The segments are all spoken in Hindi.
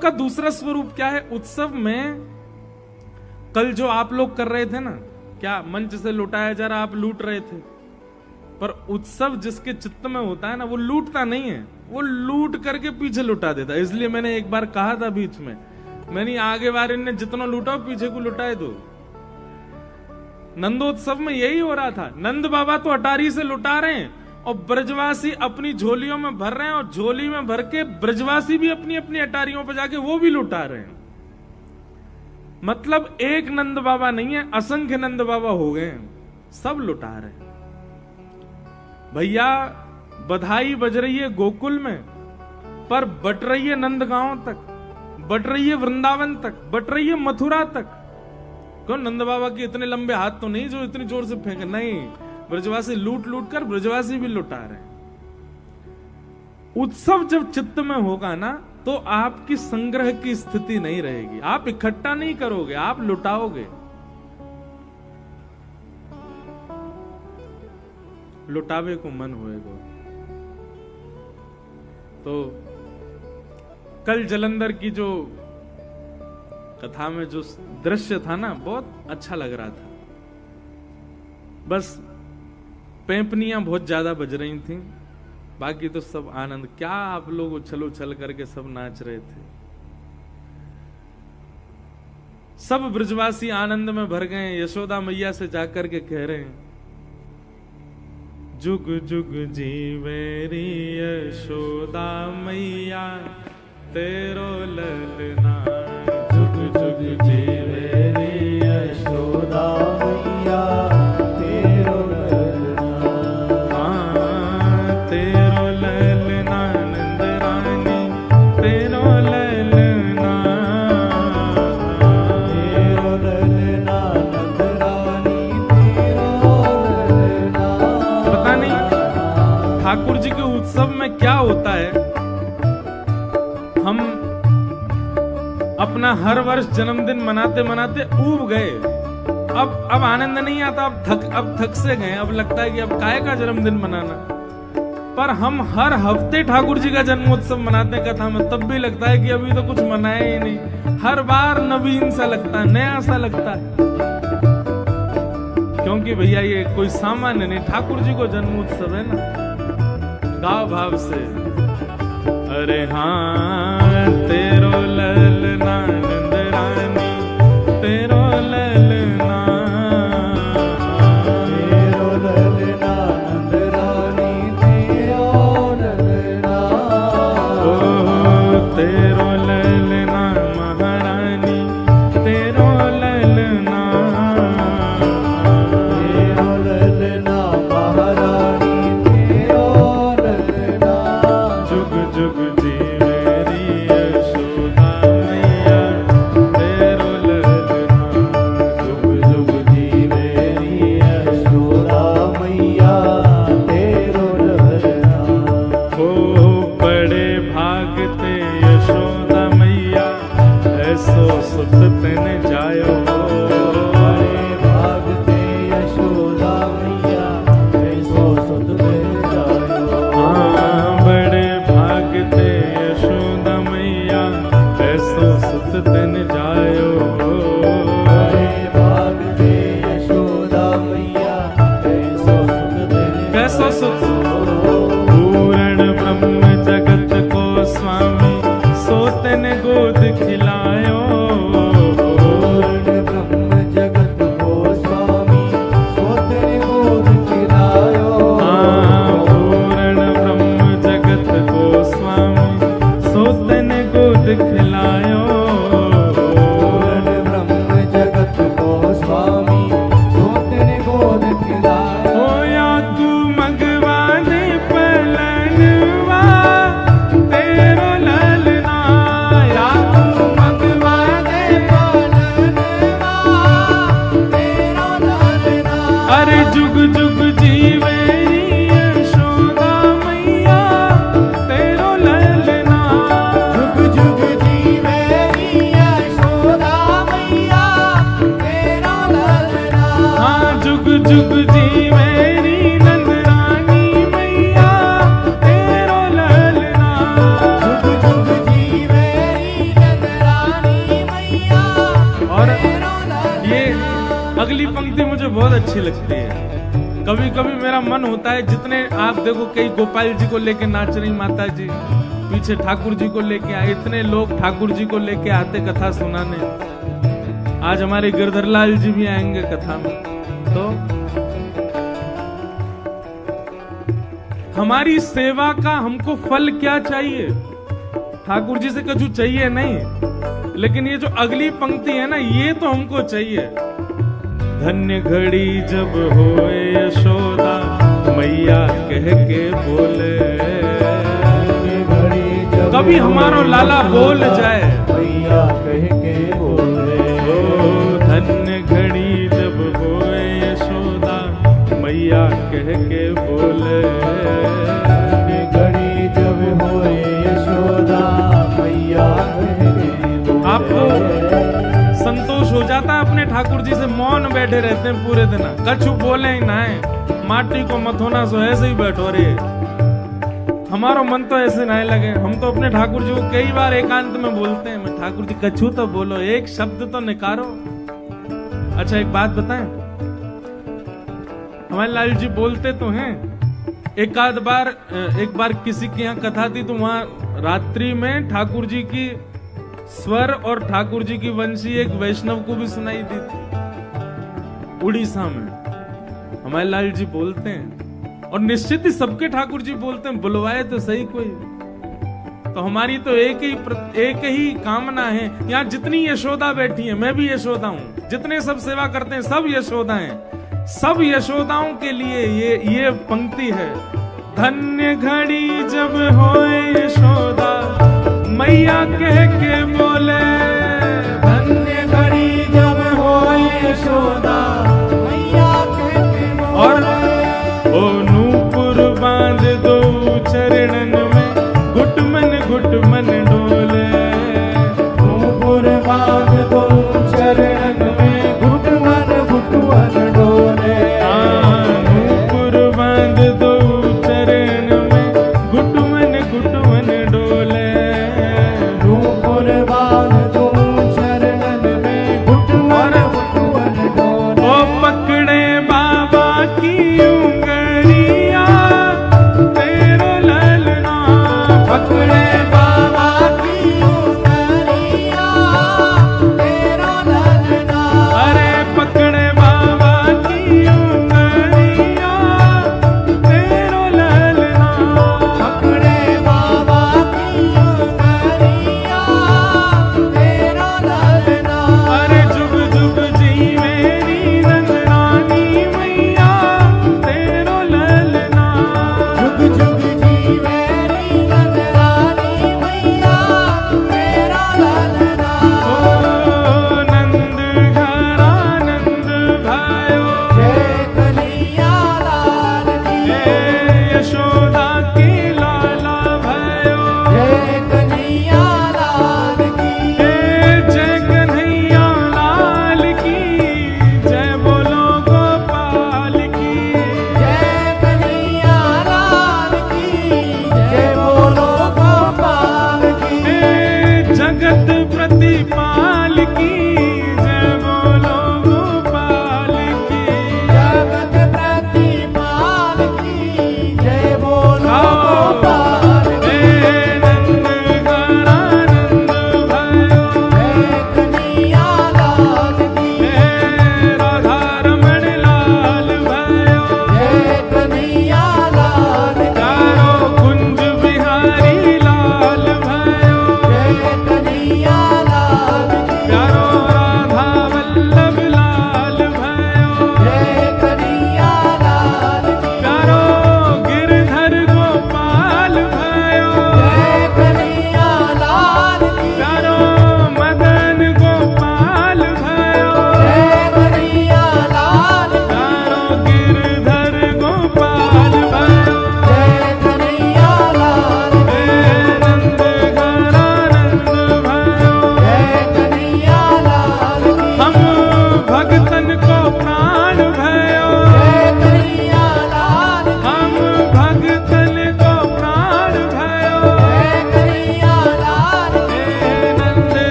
का दूसरा स्वरूप क्या है? उत्सव में कल जो आप लोग कर रहे थे ना, क्या मंच से लुटाया जा रहा, आप लूट रहे थे, पर उत्सव जिसके चित्त में होता है ना, वो लूटता नहीं है, वो लूट करके पीछे लुटा देता है। इसलिए मैंने एक बार कहा था बीच में, मैंने आगे बार इन्हें जितना लूटा पीछे को लुटाए दो। नंदोत्सव में यही हो रहा था। नंद बाबा तो अटारी से लुटा रहे हैं और ब्रजवासी अपनी झोलियों में भर रहे हैं, और झोली में भर के ब्रजवासी भी अपनी अपनी अटारियों पर जाके वो भी लुटा रहे हैं। मतलब एक नंद बाबा नहीं है, असंख्य नंद बाबा हो गए हैं, सब लुटा रहे हैं। भैया बधाई बज रही है गोकुल में, पर बट रही है नंदगांव तक, बट रही है वृंदावन तक, बट रही है मथुरा तक। क्यों? नंद बाबा के इतने लंबे हाथ तो नहीं जो इतनी जोर से फेंके, नहीं, ब्रजवासी लूट लूट कर ब्रजवासी भी लुटा रहे हैं। उत्सव जब चित्त में होगा ना, तो आपकी संग्रह की स्थिति नहीं रहेगी, आप इकट्ठा नहीं करोगे, आप लुटाओगे। लुटावे को मन होएगा। तो कल जलंधर की जो कथा में जो दृश्य था ना, बहुत अच्छा लग रहा था। बस पेंपनियां बहुत ज्यादा बज रही थी, बाकी तो सब आनंद। क्या आप लोग उछल उछल करके सब नाच रहे थे, सब ब्रजवासी आनंद में भर गए। यशोदा मैया से जाकर के कह रहे हैं, जुग जुग जीवेरी यशोदा मैया तेरो ललना। जुग जुग जीवेरी यशोदा मैया तेरो ललना। हाँ तेरो ललना नंद रानी तेरो ललना। तेरो ललना नंद रानी तेरो ललना। पता नहीं ठाकुर जी के उत्सव में क्या होता है, हम अपना हर वर्ष जन्मदिन मनाते मनाते ऊब गए। अब आनंद नहीं आता, अब थक से गए। अब लगता है कि अब काहे का जन्मदिन मनाना। पर हम हर हफ्ते ठाकुर जी का जन्मोत्सव मनाते हैं कथा में, तब भी लगता है कि अभी तो कुछ मनाया ही नहीं। हर बार नवीन सा लगता है, नया सा लगता है। क्योंकि भैया ये कोई सामान्य नहीं, ठाकुर जी को जन्मोत्सव है ना। गाओ भाव से, अरे हाँ तेरो ललना नंद रानी तेरो ललना। तेरो ललना नंद रानी तेरो ललना। ओ तेरो ललना महारानी तेरो ललना। तेरो ललना महारानी तेरो ललना। जुग जुग जीवेरी यशोदा मैया तेरो ललना। जुग जुग जीवेरी यशोदा मैया तेरो ललना। ओ बड़े भागते यशोदा मैया ऐसो सुत तन जायो। बड़े भागते यशोदा मैया ऐसो सुत तन जायो। हाँ बड़े भागते यशोदा मैया ऐसो सुत तन जायो। बड़े भागते यशोदा मैया ऐसो सुत तन। कैसो सुत? पूर्ण ब्रह्म जगत को स्वामी सोतन गोद खिलायो। पूर्ण ब्रह्म जगत को स्वामी सोतन गोद खिलायो। हाँ पूर्ण ब्रह्म जगत को स्वामी सोतन गोद खिलायो। पूर्ण ब्रह्म जगत को स्वामी सोतन गोद खिलायो। ओ या तू मंगवा दे पलनवा तेरो ललना। या तू मंगवा दे पलनवा तेरो ललना। अरे जुग जुग जीवेरी यशोदा मैया तेरो ललना। जुग जुग जीवेरी यशोदा मैया तेरो ललना। हाँ जुग जुग जीवेरी नंद रानी मैया तेरो ललना। जुग जुग जीवेरी नंद अगली पंक्ति मुझे बहुत अच्छी लगती है। कभी कभी मेरा मन होता है, जितने आप देखो कई गोपाल जी को लेके नाच रही माता जी, पीछे ठाकुर जी को लेके आए, इतने लोग ठाकुर जी को लेके आते कथा सुनाने। आज हमारे गिरधर लाल जी भी आएंगे कथा में। तो हमारी सेवा का हमको फल क्या चाहिए? ठाकुर जी से कुछ चाहिए नहीं, लेकिन ये जो अगली पंक्ति है ना, ये तो हमको चाहिए। धन्य घड़ी जब होए यशोदा मैया कह के बोले, कभी हमारो लाला बोल जाए मैया कह के बोले। ओ धन्य घड़ी जब होए यशोदा मैया कह के बोले, घड़ी जब होए यशोदा मैया कह के बोले। आपको संतोष हो जाता है अपने ठाकुर जी से, मौन बैठे रहते हैं पूरे दिन, कछु बोले ही ना है, माटी को मथोना सो ऐसे ही बैठो रे। हमारा मन तो ऐसे ना लगे, हम तो अपने ठाकुर जी को कई बार एकांत में बोलते हैं, मैं ठाकुर जी कछु तो बोलो, एक शब्द तो निकारो। अच्छा एक बात बताएं, हमारे लाल जी बोलते तो हैं, एक बार किसी के यहाँ कथा थी, तो वहां रात्रि में ठाकुर जी की स्वर और ठाकुर जी की वंशी एक वैष्णव को भी सुनाई दी थी उड़ीसा में। हमारे लाल जी बोलते हैं, और निश्चित ही सबके ठाकुर जी बोलते हैं, बुलवाए तो सही कोई। तो हमारी तो एक ही कामना है, यहाँ जितनी यशोदा बैठी है, मैं भी यशोदा हूँ, जितने सब सेवा करते हैं सब यशोदा हैं, सब यशोदाओं के लिए ये पंक्ति है। धन्य घड़ी जब होए यशोदा मैया कह के बोले, धन्य घड़ी जब होए यशोदा मैया कह के बोले। और ओ नूपुर बांध दो चरणन में, घुटमन डोले, नूपुर बांध दो चरणन में, घुटमन डोले। नूपुर बांध दो चरण में, घुटमन डोले, नूपुर बांध दो चरणन में, घुटमन डोले। ओ पकड़े बाबा की उंगलियां तेरो ललना, पकड़े बाबा की उंगलियां तेरो ललना। अरे पकड़े बाबा की उंगलियां तेरो ललना, पकड़े बाबा की उंगलियां तेरो ललना। अरे जुग जुग जी मेरी नंदरानी मैया तेरो ललना, जुग जुग जी मेरी नंदरानी मैया तेरा ललना। ओ नंद घरा नंद भायो, जय कन्हैया लाल की, हे यशोदा के लाला भयो, जय कन्हैया लाल की, जय कन्हैया लाल की, जय बोलो गोपाल की, जय कन्हैया लाल की, जय बोलो गोपाल की, जगत प्रतिपाल की, जय बोलो गोपाल की। जगत प्रतिपाल की, जय बोलो गोपाल की, नंद घरा नंद भयो, जय कन्हैया लाल की, राधा रमण लाल भयो, जय कन्हैया लाल की, चारों कुंज बिहारी लाल भयो, जय कन्हैया लाल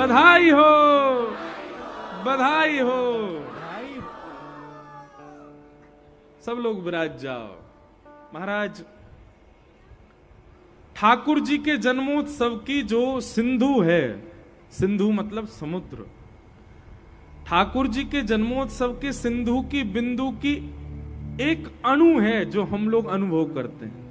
बधाई हो, बधाई हो। सब लोग विराज जाओ। महाराज, ठाकुर जी के जन्मोत्सव की जो सिंधु है, सिंधु मतलब समुद्र, ठाकुर जी के जन्मोत्सव के सिंधु की बिंदु की एक अणु है जो हम लोग अनुभव करते हैं।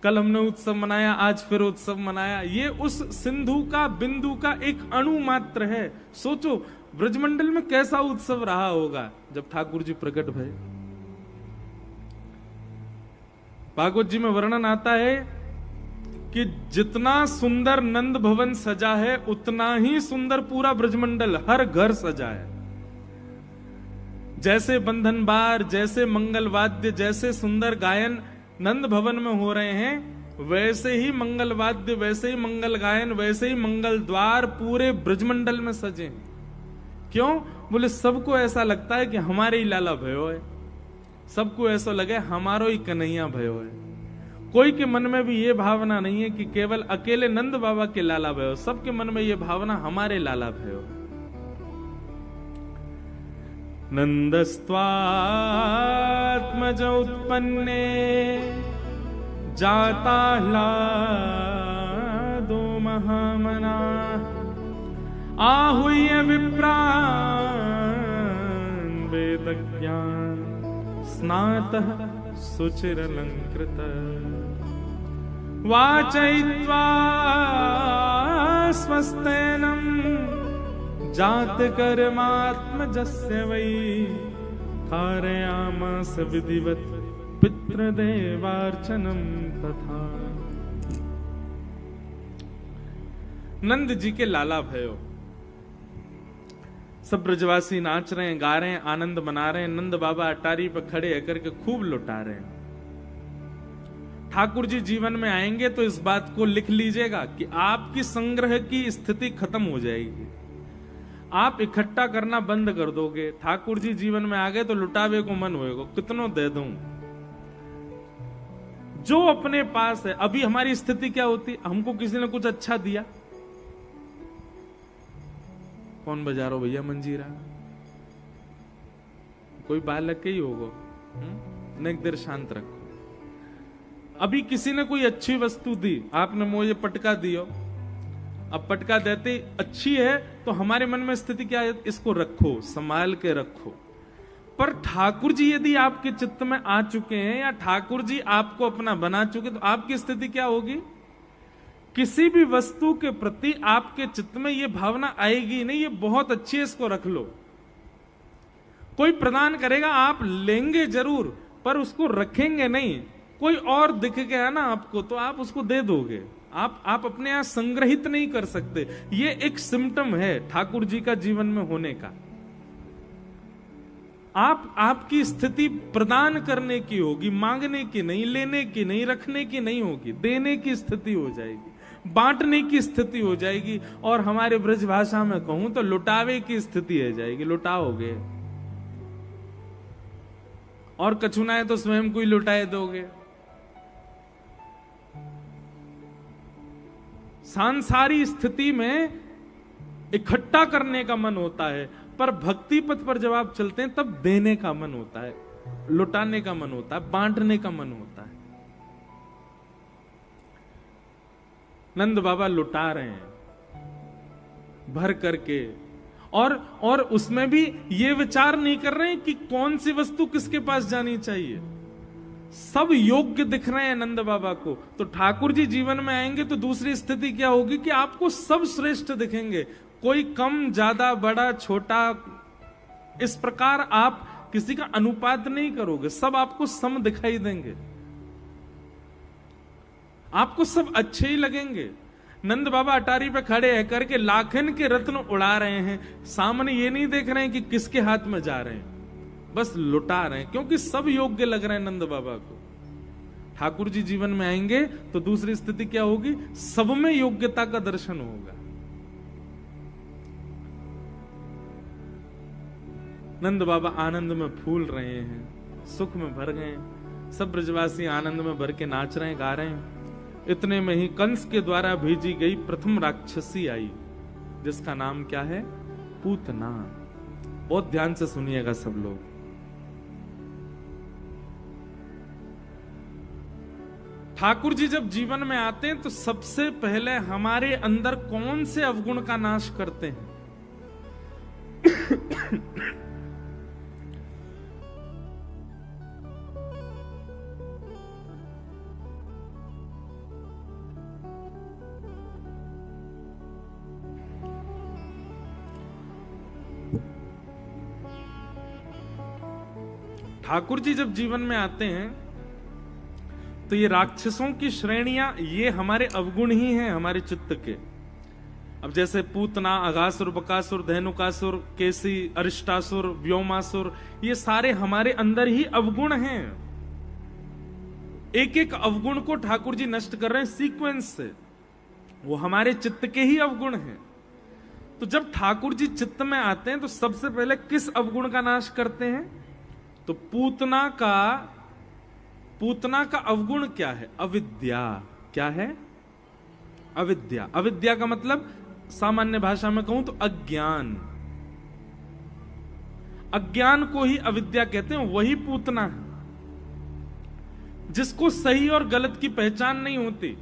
कल हमने उत्सव मनाया, आज फिर उत्सव मनाया। ये उस सिंधु का बिंदु का एक अणु मात्र है। सोचो ब्रजमंडल में कैसा उत्सव रहा होगा जब ठाकुर जी प्रकट भये। भागवत जी में वर्णन आता है कि जितना सुंदर नंद भवन सजा है उतना ही सुंदर पूरा ब्रजमंडल, हर घर सजा है। जैसे बंधन बार, जैसे मंगल वाद्य, जैसे सुंदर गायन नंद भवन में हो रहे हैं, वैसे ही मंगल वाद्य, वैसे ही मंगल गायन, वैसे ही मंगल द्वार पूरे ब्रजमंडल में सजे। क्यों? बोले सबको ऐसा लगता है कि हमारे ही लाला भयो है, सबको ऐसा लगे हमारो ही कन्हैया भयो है। कोई के मन में भी ये भावना नहीं है कि केवल अकेले नंद बाबा के लाला भयो, सबके मन में ये भावना हमारे लाला भयो। नंदस्त्वात्मज उत्पन्ने जाता ह्लादो महामना आहूय विप्रान् वेदज्ञान स्नातः सुचिरलंकृत वाचयित्वा स्वस्तेनम् जात कर्मात्मजस्य वै कारयामास विधिवत पितृदेवार्चनम तथा। नंद जी के लाला भयो, सब ब्रजवासी नाच रहे हैं, गा रहे हैं, आनंद मना रहे हैं। नंद बाबा अटारी पर खड़े होकर के खूब लुटा रहे हैं। ठाकुर जी जीवन में आएंगे तो इस बात को लिख लीजिएगा कि आपकी संग्रह की स्थिति खत्म हो जाएगी। आप इकट्ठा करना बंद कर दोगे। ठाकुर जी जीवन में आ गए तो लुटावे को मन होएगा, कितनों दे दूं। जो अपने पास है, अभी हमारी स्थिति क्या होती, हमको किसी ने कुछ अच्छा दिया, कौन बजा रहा हो भैया मंजीरा, कोई बालक ही होगा, नेक देर शांत रखो। अभी किसी ने कोई अच्छी वस्तु दी, आपने मुझे पटका दियो, अब पटका देते अच्छी है तो हमारे मन में स्थिति क्या है, इसको रखो, संभाल के रखो। पर ठाकुर जी यदि आपके चित्त में आ चुके हैं या ठाकुर जी आपको अपना बना चुके, तो आपकी स्थिति क्या होगी? किसी भी वस्तु के प्रति आपके चित्त में यह भावना आएगी नहीं, ये बहुत अच्छी है, इसको रख लो। कोई प्रदान करेगा, आप लेंगे जरूर, पर उसको रखेंगे नहीं। कोई और दिख गया ना आपको तो आप उसको दे दोगे। आप अपने यहां संग्रहित नहीं कर सकते। ये एक सिम्टम है ठाकुर जी का जीवन में होने का। आपकी स्थिति प्रदान करने की होगी, मांगने की नहीं, लेने की नहीं, रखने की नहीं होगी, देने की स्थिति हो जाएगी, बांटने की स्थिति हो जाएगी, और हमारे ब्रज भाषा में कहूं तो लुटावे की स्थिति हो जाएगी। लुटाओगे और कछुना है तो स्वयं को ही लुटाए दोगे। सांसारी स्थिति में इकट्ठा करने का मन होता है, पर भक्ति पथ पर जब आप चलते हैं तब देने का मन होता है, लुटाने का मन होता है, बांटने का मन होता है। नंद बाबा लुटा रहे हैं भर करके, और उसमें भी ये विचार नहीं कर रहे हैं कि कौन सी वस्तु किसके पास जानी चाहिए। सब योग्य दिख रहे हैं नंद बाबा को। तो ठाकुर जी जीवन में आएंगे तो दूसरी स्थिति क्या होगी कि आपको सब श्रेष्ठ दिखेंगे, कोई कम, ज्यादा, बड़ा, छोटा, इस प्रकार आप किसी का अनुपात नहीं करोगे, सब आपको सम दिखाई देंगे, आपको सब अच्छे ही लगेंगे। नंद बाबा अटारी पे खड़े है करके लाखन के रत्न उड़ा रहे हैं, सामने ये नहीं देख रहे हैं कि किसके हाथ में जा रहे हैं, बस लुटा रहे हैं, क्योंकि सब योग्य लग रहे हैं नंद बाबा को। ठाकुर जी जीवन में आएंगे तो दूसरी स्थिति क्या होगी, सब में योग्यता का दर्शन होगा। नंद बाबा आनंद में फूल रहे हैं, सुख में भर गए, सब ब्रजवासी आनंद में भर के नाच रहे हैं, गा रहे हैं। इतने में ही कंस के द्वारा भेजी गई प्रथम राक्षसी आई। जिसका नाम क्या है? पूतना। बहुत ध्यान से सुनिएगा सब लोग। ठाकुर जी जब जीवन में आते हैं तो सबसे पहले हमारे अंदर कौन से अवगुण का नाश करते हैं? ठाकुर जी जब जीवन में आते हैं तो ये राक्षसों की श्रेणियां, ये हमारे अवगुण ही हैं, हमारे चित्त के। अब जैसे पूतना, अघासुर, बकासुर, धेनुकासुर, केसी, अरिष्टासुर, व्योमासुर, ये सारे हमारे अंदर ही अवगुण हैं। एक एक अवगुण को ठाकुर जी नष्ट कर रहे हैं सीक्वेंस से। वो हमारे चित्त के ही अवगुण हैं। तो जब ठाकुर जी चित्त में आते हैं तो सबसे पहले किस अवगुण का नाश करते हैं? तो पूतना का अवगुण क्या है? अविद्या। क्या है? अविद्या। अविद्या का मतलब सामान्य भाषा में कहूं तो अज्ञान। अज्ञान को ही अविद्या कहते हैं, वही पूतना है। जिसको सही और गलत की पहचान नहीं होती।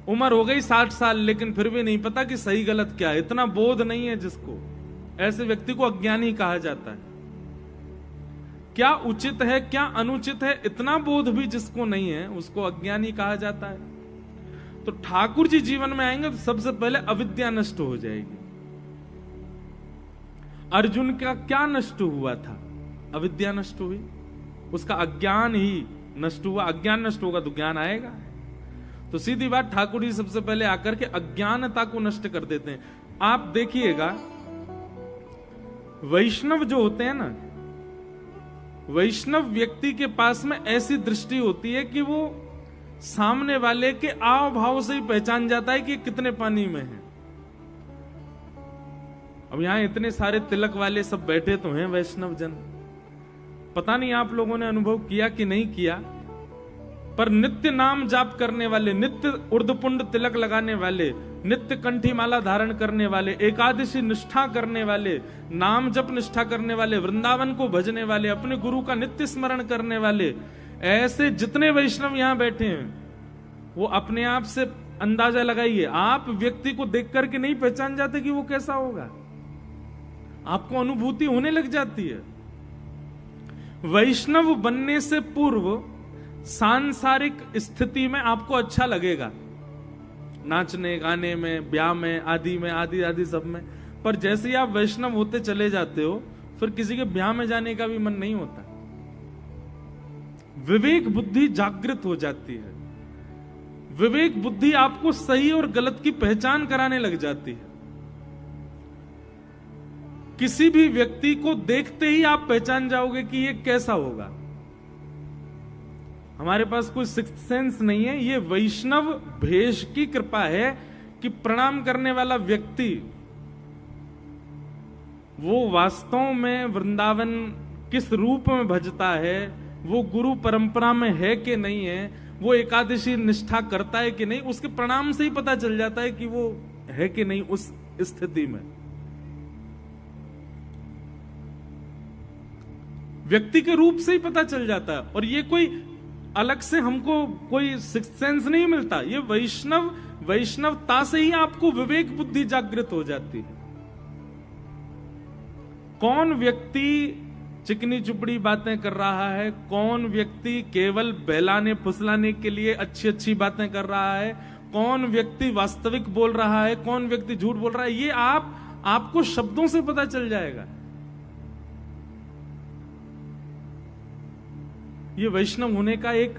उम्र हो गई 60 साल लेकिन फिर भी नहीं पता कि सही गलत क्या है, इतना बोध नहीं है जिसको, ऐसे व्यक्ति को अज्ञानी कहा जाता है। क्या उचित है क्या अनुचित है इतना बोध भी जिसको नहीं है उसको अज्ञानी कहा जाता है। तो ठाकुर जी जीवन में आएंगे तो सबसे पहले अविद्या नष्ट हो जाएगी। अर्जुन का क्या नष्ट हुआ था? अविद्या नष्ट हुई, उसका अज्ञान ही नष्ट हुआ। अज्ञान नष्ट होगा तो ज्ञान आएगा। तो सीधी बात, ठाकुर जी सबसे पहले आकर के अज्ञानता को नष्ट कर देते हैं। आप देखिएगा वैष्णव जो होते हैं ना, वैष्णव व्यक्ति के पास में ऐसी दृष्टि होती है कि वो सामने वाले के आव भाव से ही पहचान जाता है कि कितने पानी में है। अब यहां इतने सारे तिलक वाले सब बैठे तो हैं वैष्णव जन, पता नहीं आप लोगों ने अनुभव किया कि नहीं किया, पर नित्य नाम जाप करने वाले, नित्य उर्धपुंड तिलक लगाने वाले, नित्य कंठी माला धारण करने वाले, एकादशी निष्ठा करने वाले, नाम जप निष्ठा करने वाले, वृंदावन को भजने वाले, अपने गुरु का नित्य स्मरण करने वाले, ऐसे जितने वैष्णव यहां बैठे हैं वो अपने आप से अंदाजा लगाइए। आप व्यक्ति को देख करके नहीं पहचान जाते कि वो कैसा होगा, आपको अनुभूति होने लग जाती है। वैष्णव बनने से पूर्व सांसारिक स्थिति में आपको अच्छा लगेगा, नाचने गाने में, ब्याह में, आदि में, आदि आदि सब में, पर जैसे ही आप वैष्णव होते चले जाते हो फिर किसी के ब्याह में जाने का भी मन नहीं होता। विवेक बुद्धि जागृत हो जाती है। विवेक बुद्धि आपको सही और गलत की पहचान कराने लग जाती है। किसी भी व्यक्ति को देखते ही आप पहचान जाओगे कि ये कैसा होगा। हमारे पास कोई सिक्स्थ सेंस नहीं है, ये वैष्णव भेष की कृपा है कि प्रणाम करने वाला व्यक्ति वो वास्तव में वृंदावन किस रूप में भजता है, वो गुरु परंपरा में है कि नहीं है, वो एकादशी निष्ठा करता है कि नहीं, उसके प्रणाम से ही पता चल जाता है कि वो है कि नहीं उस स्थिति में। व्यक्ति के रूप से ही पता चल जाता है। और ये कोई अलग से हमको कोई सिक्स्थ सेंस नहीं मिलता, ये वैष्णवता से ही आपको विवेक बुद्धि जागृत हो जाती है। कौन व्यक्ति चिकनी चुपड़ी बातें कर रहा है, कौन व्यक्ति केवल बहलाने फुसलाने के लिए अच्छी अच्छी बातें कर रहा है, कौन व्यक्ति वास्तविक बोल रहा है, कौन व्यक्ति झूठ बोल रहा है, ये आपको शब्दों से पता चल जाएगा। ये वैष्णव होने का एक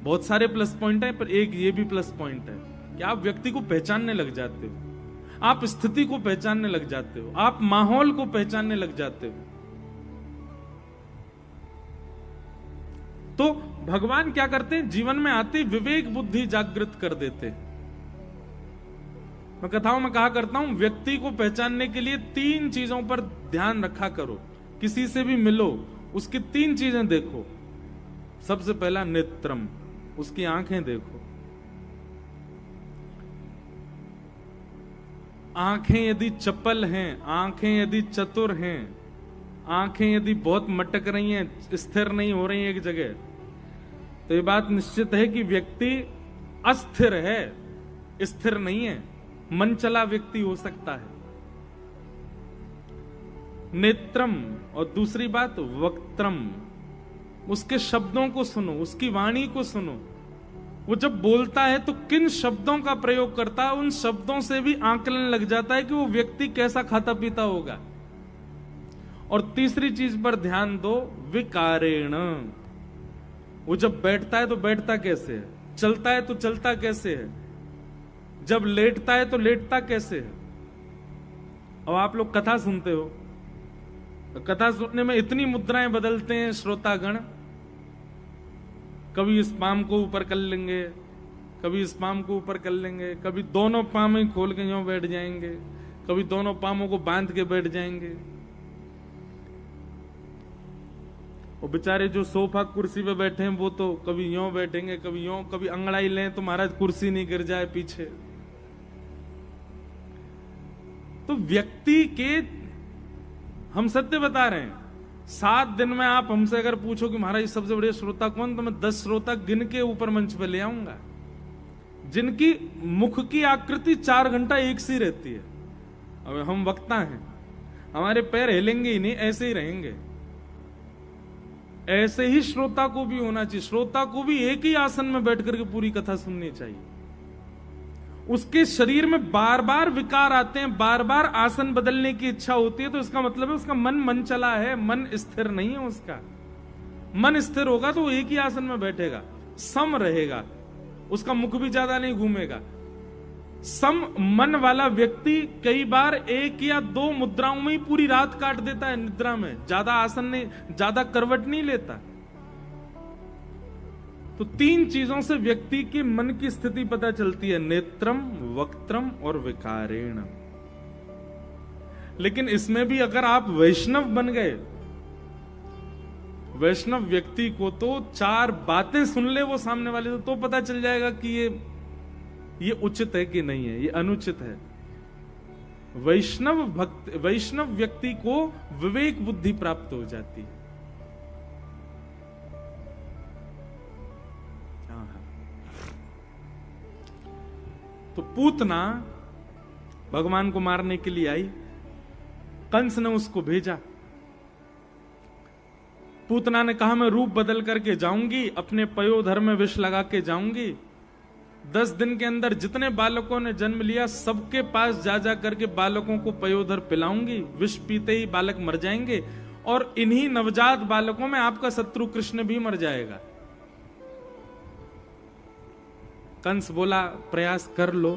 बहुत सारे प्लस पॉइंट है, पर एक ये भी प्लस पॉइंट है कि आप व्यक्ति को पहचानने लग जाते हो, आप स्थिति को पहचानने लग जाते हो, आप माहौल को पहचानने लग जाते हो। तो भगवान क्या करते हैं, जीवन में आते विवेक बुद्धि जागृत कर देते। मैं कथाओं में कहा करता हूं, व्यक्ति को पहचानने के लिए 3 चीजों पर ध्यान रखा करो। किसी से भी मिलो, उसकी 3 चीजें देखो। सबसे पहला नेत्रम, उसकी आंखें देखो। आंखें यदि चपल हैं, आंखें यदि चतुर हैं, आंखें यदि बहुत मटक रही हैं, स्थिर नहीं हो रही हैं एक जगह, तो ये बात निश्चित है कि व्यक्ति अस्थिर है, स्थिर नहीं है, मन चला व्यक्ति हो सकता है। नेत्रम, और दूसरी बात वक्त्रम, उसके शब्दों को सुनो, उसकी वाणी को सुनो। वो जब बोलता है तो किन शब्दों का प्रयोग करता है, उन शब्दों से भी आकलन लग जाता है कि वो व्यक्ति कैसा खाता पीता होगा। और तीसरी चीज पर ध्यान दो, विकारेण, वो जब बैठता है तो बैठता कैसे है, चलता है तो चलता कैसे है, जब लेटता है तो लेटता कैसे है। अब आप लोग कथा सुनते हो, कथा सुनने में इतनी मुद्राएं बदलते हैं श्रोतागण, कभी इस पाम को ऊपर कर लेंगे, कभी इस पाम को ऊपर कर लेंगे, कभी दोनों पाम ही खोल के यूं बैठ जाएंगे, कभी दोनों पामों को बांध के बैठ जाएंगे। और बेचारे जो सोफा कुर्सी पे बैठे हैं वो तो कभी यूं बैठेंगे, कभी यूं, कभी अंगड़ाई लें तो महाराज कुर्सी नहीं गिर जाए पीछे। तो व्यक्ति के, हम सत्य बता रहे हैं, 7 दिन में आप हमसे अगर पूछो कि महाराज सबसे बड़े श्रोता कौन, तो मैं 10 श्रोता गिन के ऊपर मंच पे ले आऊंगा, जिनकी मुख की आकृति 4 घंटा एक सी रहती है। अब हम वक्ता हैं, हमारे पैर हिलेंगे ही नहीं, ऐसे ही रहेंगे। ऐसे ही श्रोता को भी होना चाहिए, श्रोता को भी एक ही आसन में बैठ करके पूरी कथा सुननी चाहिए। उसके शरीर में बार बार विकार आते हैं, बार बार आसन बदलने की इच्छा होती है, तो इसका मतलब है उसका मन चला है, मन स्थिर नहीं है। उसका मन स्थिर होगा तो वो एक ही आसन में बैठेगा, सम रहेगा, उसका मुख भी ज्यादा नहीं घूमेगा। सम मन वाला व्यक्ति कई बार 1 या 2 मुद्राओं में ही पूरी रात काट देता है निद्रा में, ज्यादा आसन नहीं, ज्यादा करवट नहीं लेता। तो 3 चीजों से व्यक्ति के मन की स्थिति पता चलती है, नेत्रम, वक्त्रम और विकारेण। लेकिन इसमें भी अगर आप वैष्णव बन गए, वैष्णव व्यक्ति को तो 4 बातें सुन ले वो सामने वाले तो पता चल जाएगा कि ये उचित है कि नहीं है, ये अनुचित है। वैष्णव व्यक्ति को विवेक बुद्धि प्राप्त हो जाती है। तो पूतना भगवान को मारने के लिए आई, कंस ने उसको भेजा। पूतना ने कहा मैं रूप बदल करके जाऊंगी, अपने पयोधर में विष लगा के जाऊंगी, 10 दिन के अंदर जितने बालकों ने जन्म लिया सबके पास जा करके बालकों को पयोधर पिलाऊंगी, विष पीते ही बालक मर जाएंगे, और इन्हीं नवजात बालकों में आपका शत्रु कृष्ण भी मर जाएगा। कंस बोला प्रयास कर लो।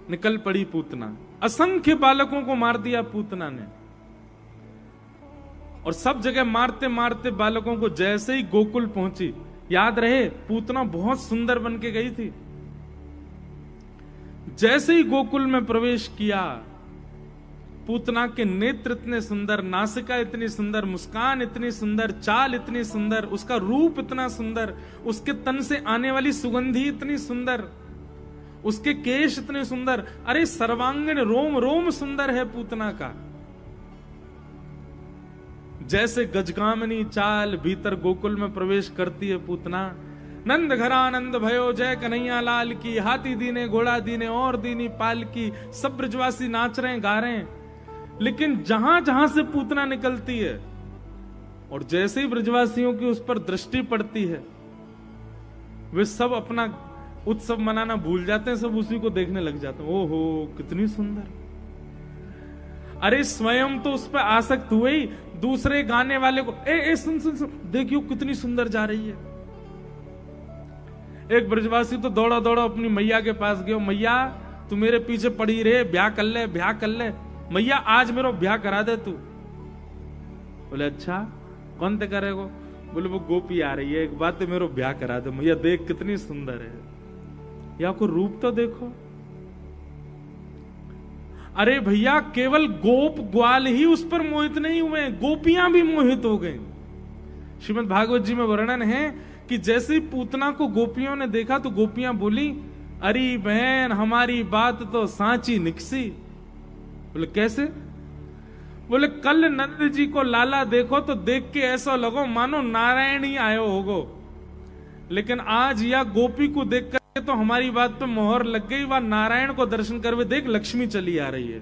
निकल पड़ी पूतना, असंख्य बालकों को मार दिया पूतना ने, और सब जगह मारते मारते बालकों को जैसे ही गोकुल पहुंची, याद रहे पूतना बहुत सुंदर बन के गई थी, जैसे ही गोकुल में प्रवेश किया, पूतना के नेत्र इतने सुंदर, नासिका इतनी सुंदर, मुस्कान इतनी सुंदर, चाल इतनी सुंदर, उसका रूप इतना सुंदर, उसके तन से आने वाली सुगंधी इतनी सुंदर, उसके केश इतने सुंदर, अरे सर्वांगीण रोम रोम सुंदर है पूतना का। जैसे गजगामिनी चाल भीतर गोकुल में प्रवेश करती है पूतना, नंद घरानंद भयो जय कन्हैया लाल की, हाथी दीने घोड़ा दीने और दीनी पाल की, सब ब्रजवासी नाच रहे हैं गा रहे हैं। लेकिन जहां जहां से पूतना निकलती है और जैसे ही ब्रजवासियों की उस पर दृष्टि पड़ती है, वे सब अपना उत्सव मनाना भूल जाते हैं, सब उसी को देखने लग जाते हैं। ओहो कितनी सुंदर, अरे स्वयं तो उस पर आसक्त हुए ही, दूसरे गाने वाले को ए सुन सुन सुन, देखियो कितनी सुंदर जा रही है। एक ब्रजवासी तो दौड़ा दौड़ा अपनी मैया के पास गयो, मैया तू मेरे पीछे पड़ी रहे, ब्याह कर ले, ब्याह कर ले, मैया आज मेरा ब्याह करा दे तू। बोले अच्छा कौन ते करेगो? बोले वो गोपी आ रही है, एक बात तो मेरा ब्याह करा दे मैया, देख कितनी सुंदर है, या को रूप तो देखो। अरे भैया केवल गोप ग्वाल ही उस पर मोहित नहीं हुए, गोपियां भी मोहित हो गई। श्रीमद् भागवत जी में वर्णन है कि जैसे पूतना को गोपियों ने देखा तो गोपियां बोली अरे बहन हमारी बात तो सांची निकसी। बोले कैसे? बोले कल नंद जी को लाला देखो तो देख के ऐसा लगो मानो नारायण ही आयो होगो, लेकिन आज या गोपी को देख कर तो हमारी बात पे मोहर लग गई। वह नारायण को दर्शन कर वे देख लक्ष्मी चली आ रही है।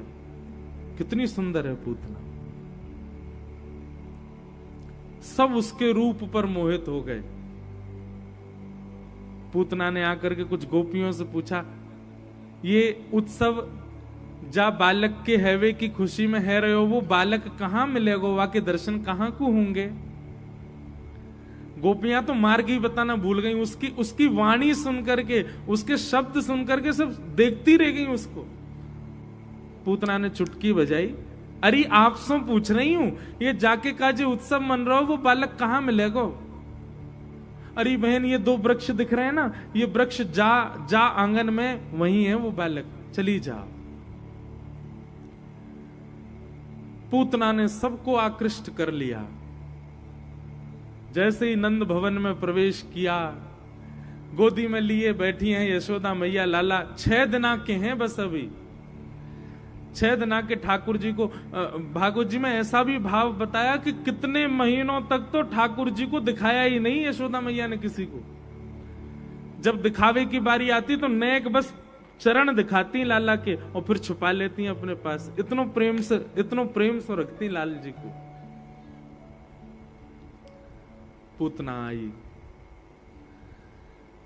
कितनी सुंदर है पूतना। सब उसके रूप पर मोहित हो गए। पूतना ने आकर के कुछ गोपियों से पूछा, ये उत्सव जा बालक के हैवे की खुशी में है रहे हो, वो बालक कहां मिलेगा, वहां के दर्शन कहां को होंगे? गोपियां तो मार्ग ही बताना भूल गई। उसकी वाणी सुनकर के, उसके शब्द सुनकर के सब देखती रह गई उसको। पूतना ने चुटकी बजाई, अरे आपसे पूछ रही हूं, ये जाके का जो उत्सव मन रहा हो वो बालक कहां मिलेगा? अरे बहन ये 2 वृक्ष दिख रहे हैं ना, ये वृक्ष जा आंगन में वही है वो बालक, चली जा। पूतना ने सबको आकृष्ट कर लिया। जैसे ही नंद भवन में प्रवेश किया, गोदी में लिए बैठी हैं यशोदा मैया लाला। 6 दिना के हैं बस अभी। 6 दिना के ठाकुर जी को भागवत जी में ऐसा भी भाव बताया कि कितने महीनों तक तो ठाकुर जी को दिखाया ही नहीं यशोदा मैया ने किसी को। जब दिखावे की बारी आती तो नेक बस चरण दिखाती लाला के और फिर छुपा लेती अपने पास। इतनो प्रेम से रखती लाल जी को। पूतना आई।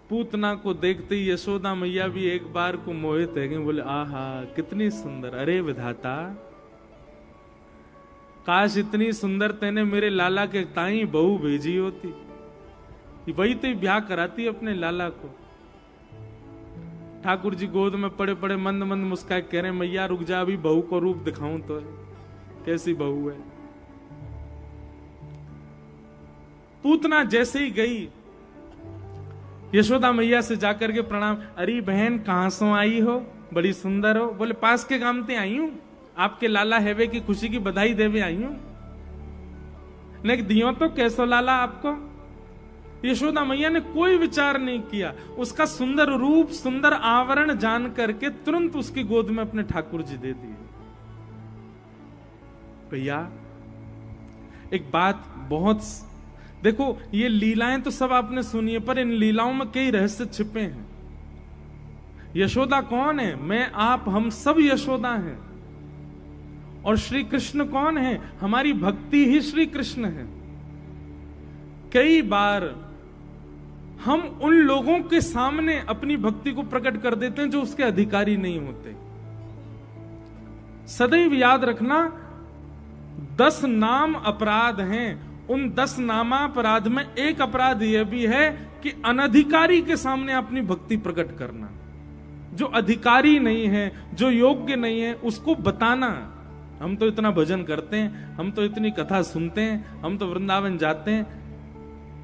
पूतना को देखते ही यशोदा मैया भी एक बार को मोहित है। बोले आहा कितनी सुंदर, अरे विधाता काश इतनी सुंदर तेने मेरे लाला के ताई बहू भेजी होती, वही तो ब्याह कराती अपने लाला को। ठाकुर जी गोद में पड़े पड़े मंद मंद मुस्काए कह रहे मैया रुक जा, अभी बहू को रूप दिखाऊं तो कैसी बहू है। पूतना जैसे ही गई यशोदा मैया से जाकर के प्रणाम, अरे बहन कहां से आई हो, बड़ी सुंदर हो। बोले पास के गांव ते आई हूं, आपके लाला हेवे की खुशी की बधाई देवे आई हूं। ने दियो तो कैसो लाला आपको। यशोदा मैया ने कोई विचार नहीं किया, उसका सुंदर रूप सुंदर आवरण जान करके तुरंत उसकी गोद में अपने ठाकुर जी दे दिए। भैया एक बात बहुत, देखो ये लीलाएं तो सब आपने सुनी है, पर इन लीलाओं में कई रहस्य छिपे हैं। यशोदा कौन है? मैं आप हम सब यशोदा हैं। और श्री कृष्ण कौन है? हमारी भक्ति ही श्री कृष्ण है। कई बार हम उन लोगों के सामने अपनी भक्ति को प्रकट कर देते हैं जो उसके अधिकारी नहीं होते। सदैव याद रखना 10 नाम अपराध हैं, उन 10 नामापराध में एक अपराध यह भी है कि अनधिकारी के सामने अपनी भक्ति प्रकट करना। जो अधिकारी नहीं है, जो योग्य नहीं है, उसको बताना हम तो इतना भजन करते हैं, हम तो इतनी कथा सुनते हैं, हम तो वृंदावन जाते हैं।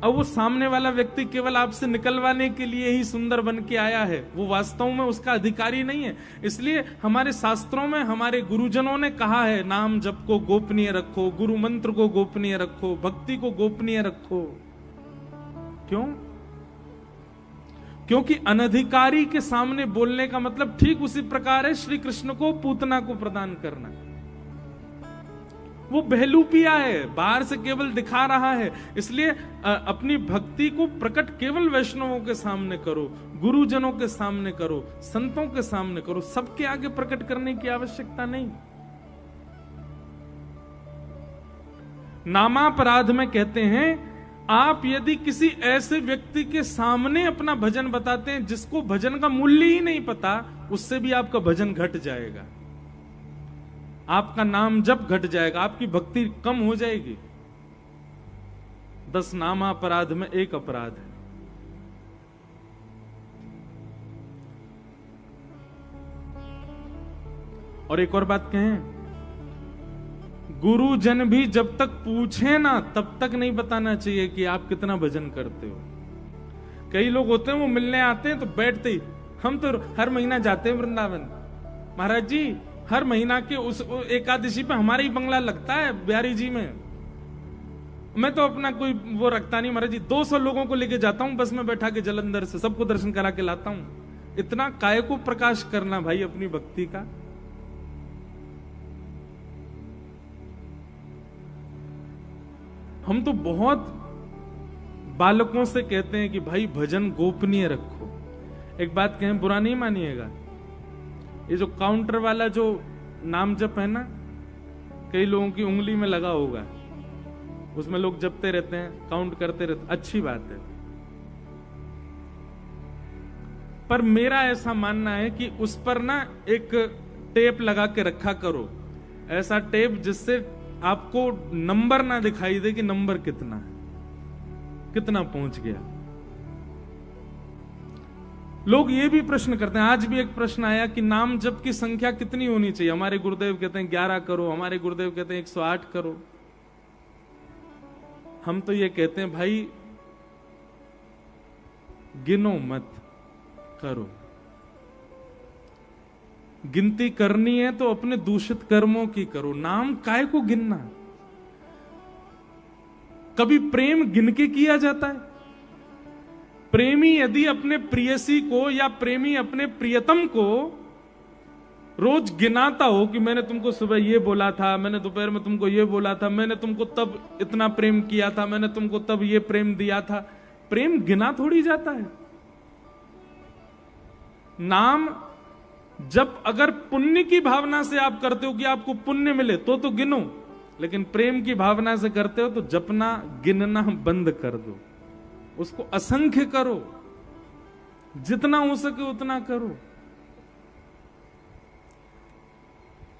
अब वो सामने वाला व्यक्ति केवल आपसे निकलवाने के लिए ही सुंदर बन के आया है, वो वास्तव में उसका अधिकारी नहीं है। इसलिए हमारे शास्त्रों में हमारे गुरुजनों ने कहा है, नाम जप को गोपनीय रखो, गुरु मंत्र को गोपनीय रखो, भक्ति को गोपनीय रखो। क्यों? क्योंकि अनधिकारी के सामने बोलने का मतलब ठीक उसी प्रकार है श्री कृष्ण को पूतना को प्रदान करना। वो बहलूपिया है, बाहर से केवल दिखा रहा है। इसलिए अपनी भक्ति को प्रकट केवल वैष्णवों के सामने करो, गुरुजनों के सामने करो, संतों के सामने करो, सबके आगे प्रकट करने की आवश्यकता नहीं। नामापराध में कहते हैं, आप यदि किसी ऐसे व्यक्ति के सामने अपना भजन बताते हैं जिसको भजन का मूल्य ही नहीं पता, उससे भी आपका भजन घट जाएगा, आपका नाम जप घट जाएगा, आपकी भक्ति कम हो जाएगी। 10 नामापराध में एक अपराध है। और एक और बात कहें, गुरुजन भी जब तक पूछे ना तब तक नहीं बताना चाहिए कि आप कितना भजन करते हो। कई लोग होते हैं वो मिलने आते हैं तो बैठते ही, हम तो हर महीना जाते हैं वृंदावन, महाराज जी हर महीना के उस एकादशी पे हमारा ही बंगला लगता है बिहारी जी में। मैं तो अपना कोई वो रखता नहीं महाराज जी, 200 लोगों को लेके जाता हूं बस में बैठा के जलंधर से, सबको दर्शन करा के लाता हूं। इतना काय को प्रकाश करना भाई अपनी भक्ति का। हम तो बहुत बालकों से कहते हैं कि भाई भजन गोपनीय रखो। एक बात कहें, बुरा नहीं मानिएगा, ये जो काउंटर वाला जो नाम जप है ना, कई लोगों की उंगली में लगा होगा, उसमें लोग जपते रहते हैं, काउंट करते रहते, अच्छी बात है। पर मेरा ऐसा मानना है कि उस पर ना एक टेप लगा के रखा करो, ऐसा टेप जिससे आपको नंबर ना दिखाई दे कि नंबर कितना है, कितना पहुंच गया। लोग ये भी प्रश्न करते हैं, आज भी एक प्रश्न आया कि नाम जप की संख्या कितनी होनी चाहिए। हमारे गुरुदेव कहते हैं 11 करो, हमारे गुरुदेव कहते हैं 108 करो। हम तो ये कहते हैं भाई गिनो मत, करो। गिनती करनी है तो अपने दूषित कर्मों की करो, नाम काय को गिनना। कभी प्रेम गिन के किया जाता है? प्रेमी यदि अपने प्रियसी को या प्रेमी अपने प्रियतम को रोज गिनाता हो कि मैंने तुमको सुबह ये बोला था, मैंने दोपहर में तुमको ये बोला था, मैंने तुमको तब इतना प्रेम किया था, मैंने तुमको तब ये प्रेम दिया था, प्रेम गिना थोड़ी जाता है। नाम जब अगर पुण्य की भावना से आप करते हो कि आपको पुण्य मिले तो गिनो, लेकिन प्रेम की भावना से करते हो तो जपना गिनना बंद कर दो, उसको असंख्य करो, जितना हो सके उतना करो।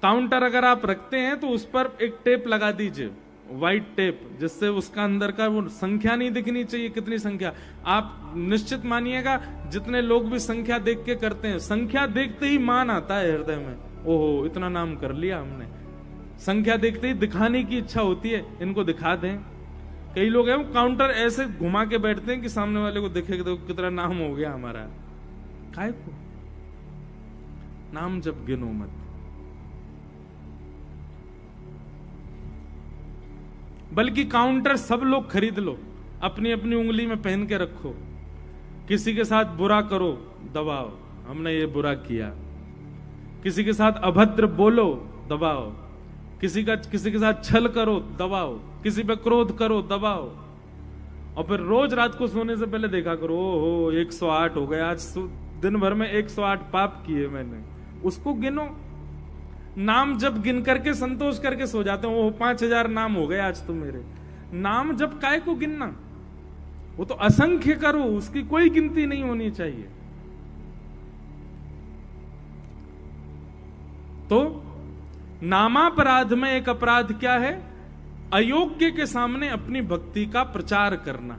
काउंटर अगर आप रखते हैं तो उस पर एक टेप लगा दीजिए, व्हाइट टेप, जिससे उसका अंदर का वो संख्या नहीं दिखनी चाहिए, कितनी संख्या। आप निश्चित मानिएगा जितने लोग भी संख्या देख के करते हैं, संख्या देखते ही मान आता है हृदय में, ओहो इतना नाम कर लिया हमने। संख्या देखते ही दिखाने की इच्छा होती है, इनको दिखा दें। कई लोग हैं वो काउंटर ऐसे घुमा के बैठते हैं कि सामने वाले को दिखे कि देखो कितना नाम हो गया हमारा। काय को? नाम जब गिनो मत। बल्कि काउंटर सब लोग खरीद लो, अपनी अपनी उंगली में पहन के रखो। किसी के साथ बुरा करो, दबाओ, हमने ये बुरा किया। किसी के साथ अभद्र बोलो, दबाओ। किसी के साथ छल करो, दबाओ। किसी पे क्रोध करो, दबाओ। और फिर रोज रात को सोने से पहले देखा करो, ओहो 108 हो गए आज, दिन भर में 108 पाप किए मैंने, उसको गिनो। नाम जब गिन करके संतोष करके सो जाते हो, 5000 नाम हो गए आज तो मेरे। नाम जब काय को गिनना, वो तो असंख्य करो, उसकी कोई गिनती नहीं होनी चाहिए। तो नामापराध में एक अपराध क्या है? अयोग्य के सामने अपनी भक्ति का प्रचार करना।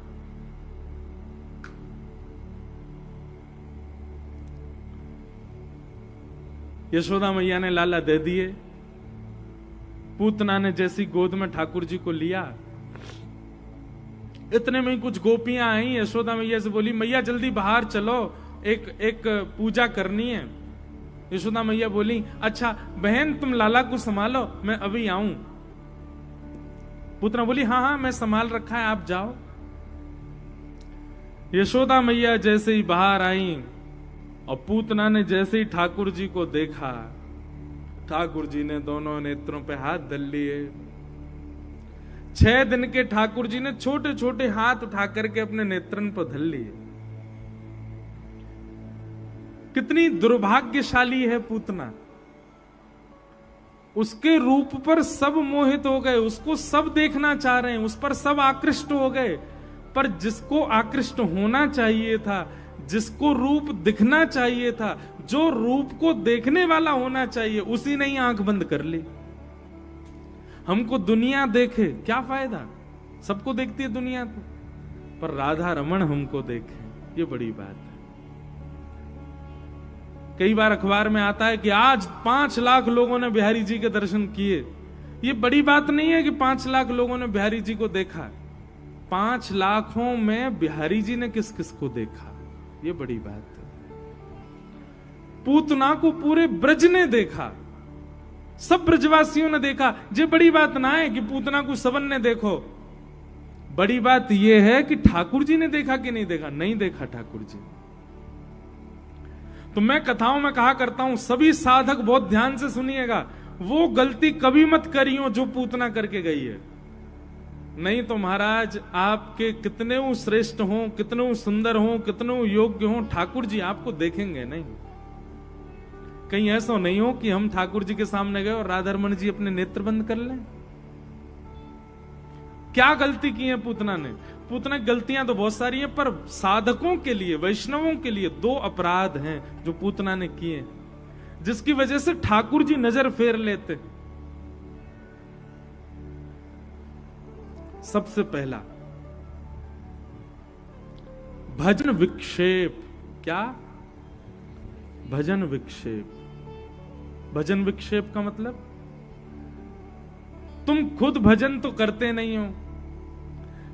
यशोदा मैया ने लाला दे दिए, पूतना ने जैसी गोद में ठाकुर जी को लिया, इतने में कुछ गोपियां आई। यशोदा मैया से बोली, मैया जल्दी बाहर चलो, एक पूजा करनी है। यशोदा मैया बोली, अच्छा बहन तुम लाला को संभालो, मैं अभी आऊं। पूतना बोली, हाँ हाँ मैं संभाल रखा है, आप जाओ। यशोदा मैया जैसे ही बाहर आई और पूतना ने जैसे ही ठाकुर जी को देखा, ठाकुर जी ने दोनों नेत्रों पे हाथ धर लिए। 6 दिन के ठाकुर जी ने छोटे छोटे हाथ उठा करके अपने नेत्रन पर धर लिए। कितनी दुर्भाग्यशाली है पूतना। उसके रूप पर सब मोहित हो गए, उसको सब देखना चाह रहे हैं, उस पर सब आकृष्ट हो गए। पर जिसको आकृष्ट होना चाहिए था, जिसको रूप दिखना चाहिए था, जो रूप को देखने वाला होना चाहिए, उसी ने ही आंख बंद कर ली। हमको दुनिया देखे क्या फायदा, सबको देखती है दुनिया तो, पर राधा रमण हमको देखे, ये बड़ी बात है। कई बार अखबार में आता है कि आज 5 लाख लोगों ने बिहारी जी के दर्शन किए। ये बड़ी बात नहीं है कि 5 लाख लोगों ने बिहारी जी को देखा। 5 लाखों में बिहारी जी ने किस किस को देखा, ये बड़ी बात है। पूतना को पूरे ब्रज ने देखा, सब ब्रजवासियों ने देखा। ये बड़ी बात ना है कि पूतना को सबन ने देखो, बड़ी बात यह है कि ठाकुर जी ने देखा कि नहीं देखा। नहीं देखा ठाकुर जी। तो मैं कथाओं में कहा करता हूं, सभी साधक बहुत ध्यान से सुनिएगा, वो गलती कभी मत करियो जो पूतना करके गई है। नहीं तो महाराज आपके कितने श्रेष्ठ हो, कितने सुंदर हो, कितने योग्य हो, ठाकुर जी आपको देखेंगे नहीं। कहीं ऐसा नहीं हो कि हम ठाकुर जी के सामने गए और राधारमण जी अपने नेत्र बंद कर लें। क्या गलती की है पूतना ने? पूतना गलतियां तो बहुत सारी हैं, पर साधकों के लिए, वैष्णवों के लिए 2 अपराध हैं जो पूतना ने किए, जिसकी वजह से ठाकुर जी नजर फेर लेते। सबसे पहला, भजन विक्षेप। क्या? भजन विक्षेप। भजन विक्षेप का मतलब, तुम खुद भजन तो करते नहीं हो,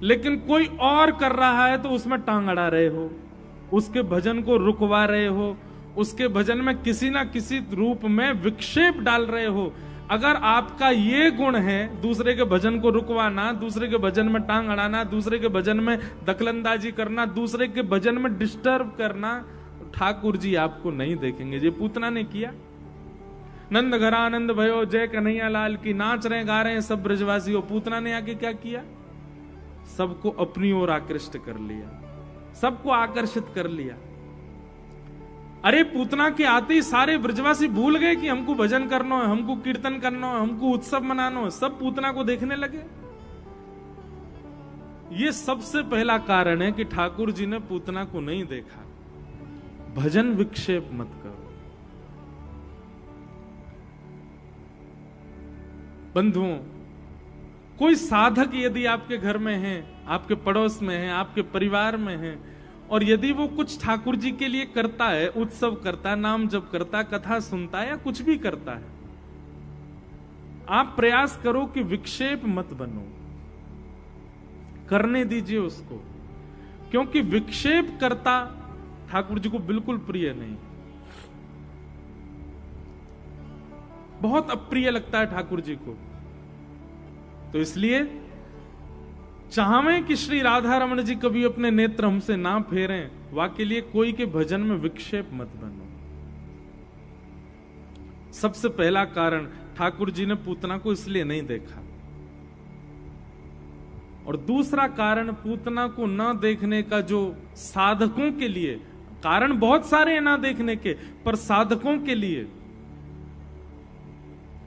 लेकिन कोई और कर रहा है तो उसमें टांग अड़ा रहे हो, उसके भजन को रुकवा रहे हो, उसके भजन में किसी ना किसी रूप में विक्षेप डाल रहे हो। अगर आपका ये गुण है, दूसरे के भजन को रुकवाना, दूसरे के भजन में टांग अड़ाना, दूसरे के भजन में दखलंदाजी करना, दूसरे के भजन में डिस्टर्ब करना, ठाकुर जी आपको नहीं देखेंगे। ये पूतना ने किया। नंद घर आनंद भयो जय कन्हैया लाल की, नाच रहे गा रहे हैं सब ब्रजवासी। पूतना ने आके क्या किया? सबको अपनी ओर आकृष्ट कर लिया, सबको आकर्षित कर लिया। अरे पूतना के आते ही सारे ब्रजवासी भूल गए कि हमको भजन करना है, हमको कीर्तन करना है, हमको उत्सव मनाना है। सब पूतना को देखने लगे। ये सबसे पहला कारण है कि ठाकुर जी ने पूतना को नहीं देखा। भजन विक्षेप मत करो। बंधुओं, कोई साधक यदि आपके घर में है, आपके पड़ोस में है, आपके परिवार में है, और यदि वो कुछ ठाकुर जी के लिए करता है, उत्सव करता है, नाम जप करता है, कथा सुनता है या कुछ भी करता है, आप प्रयास करो कि विक्षेप मत बनो, करने दीजिए उसको। क्योंकि विक्षेप करता ठाकुर जी को बिल्कुल प्रिय नहीं, बहुत अप्रिय लगता है ठाकुर जी को। तो इसलिए चाहवें कि श्री राधा रमण जी कभी अपने नेत्र हमसे ना फेरें, वाके लिए कोई के भजन में विक्षेप मत बनो। सबसे पहला कारण, ठाकुर जी ने पूतना को इसलिए नहीं देखा। और दूसरा कारण, पूतना को न देखने का जो साधकों के लिए कारण बहुत सारे हैं ना देखने के, पर साधकों के लिए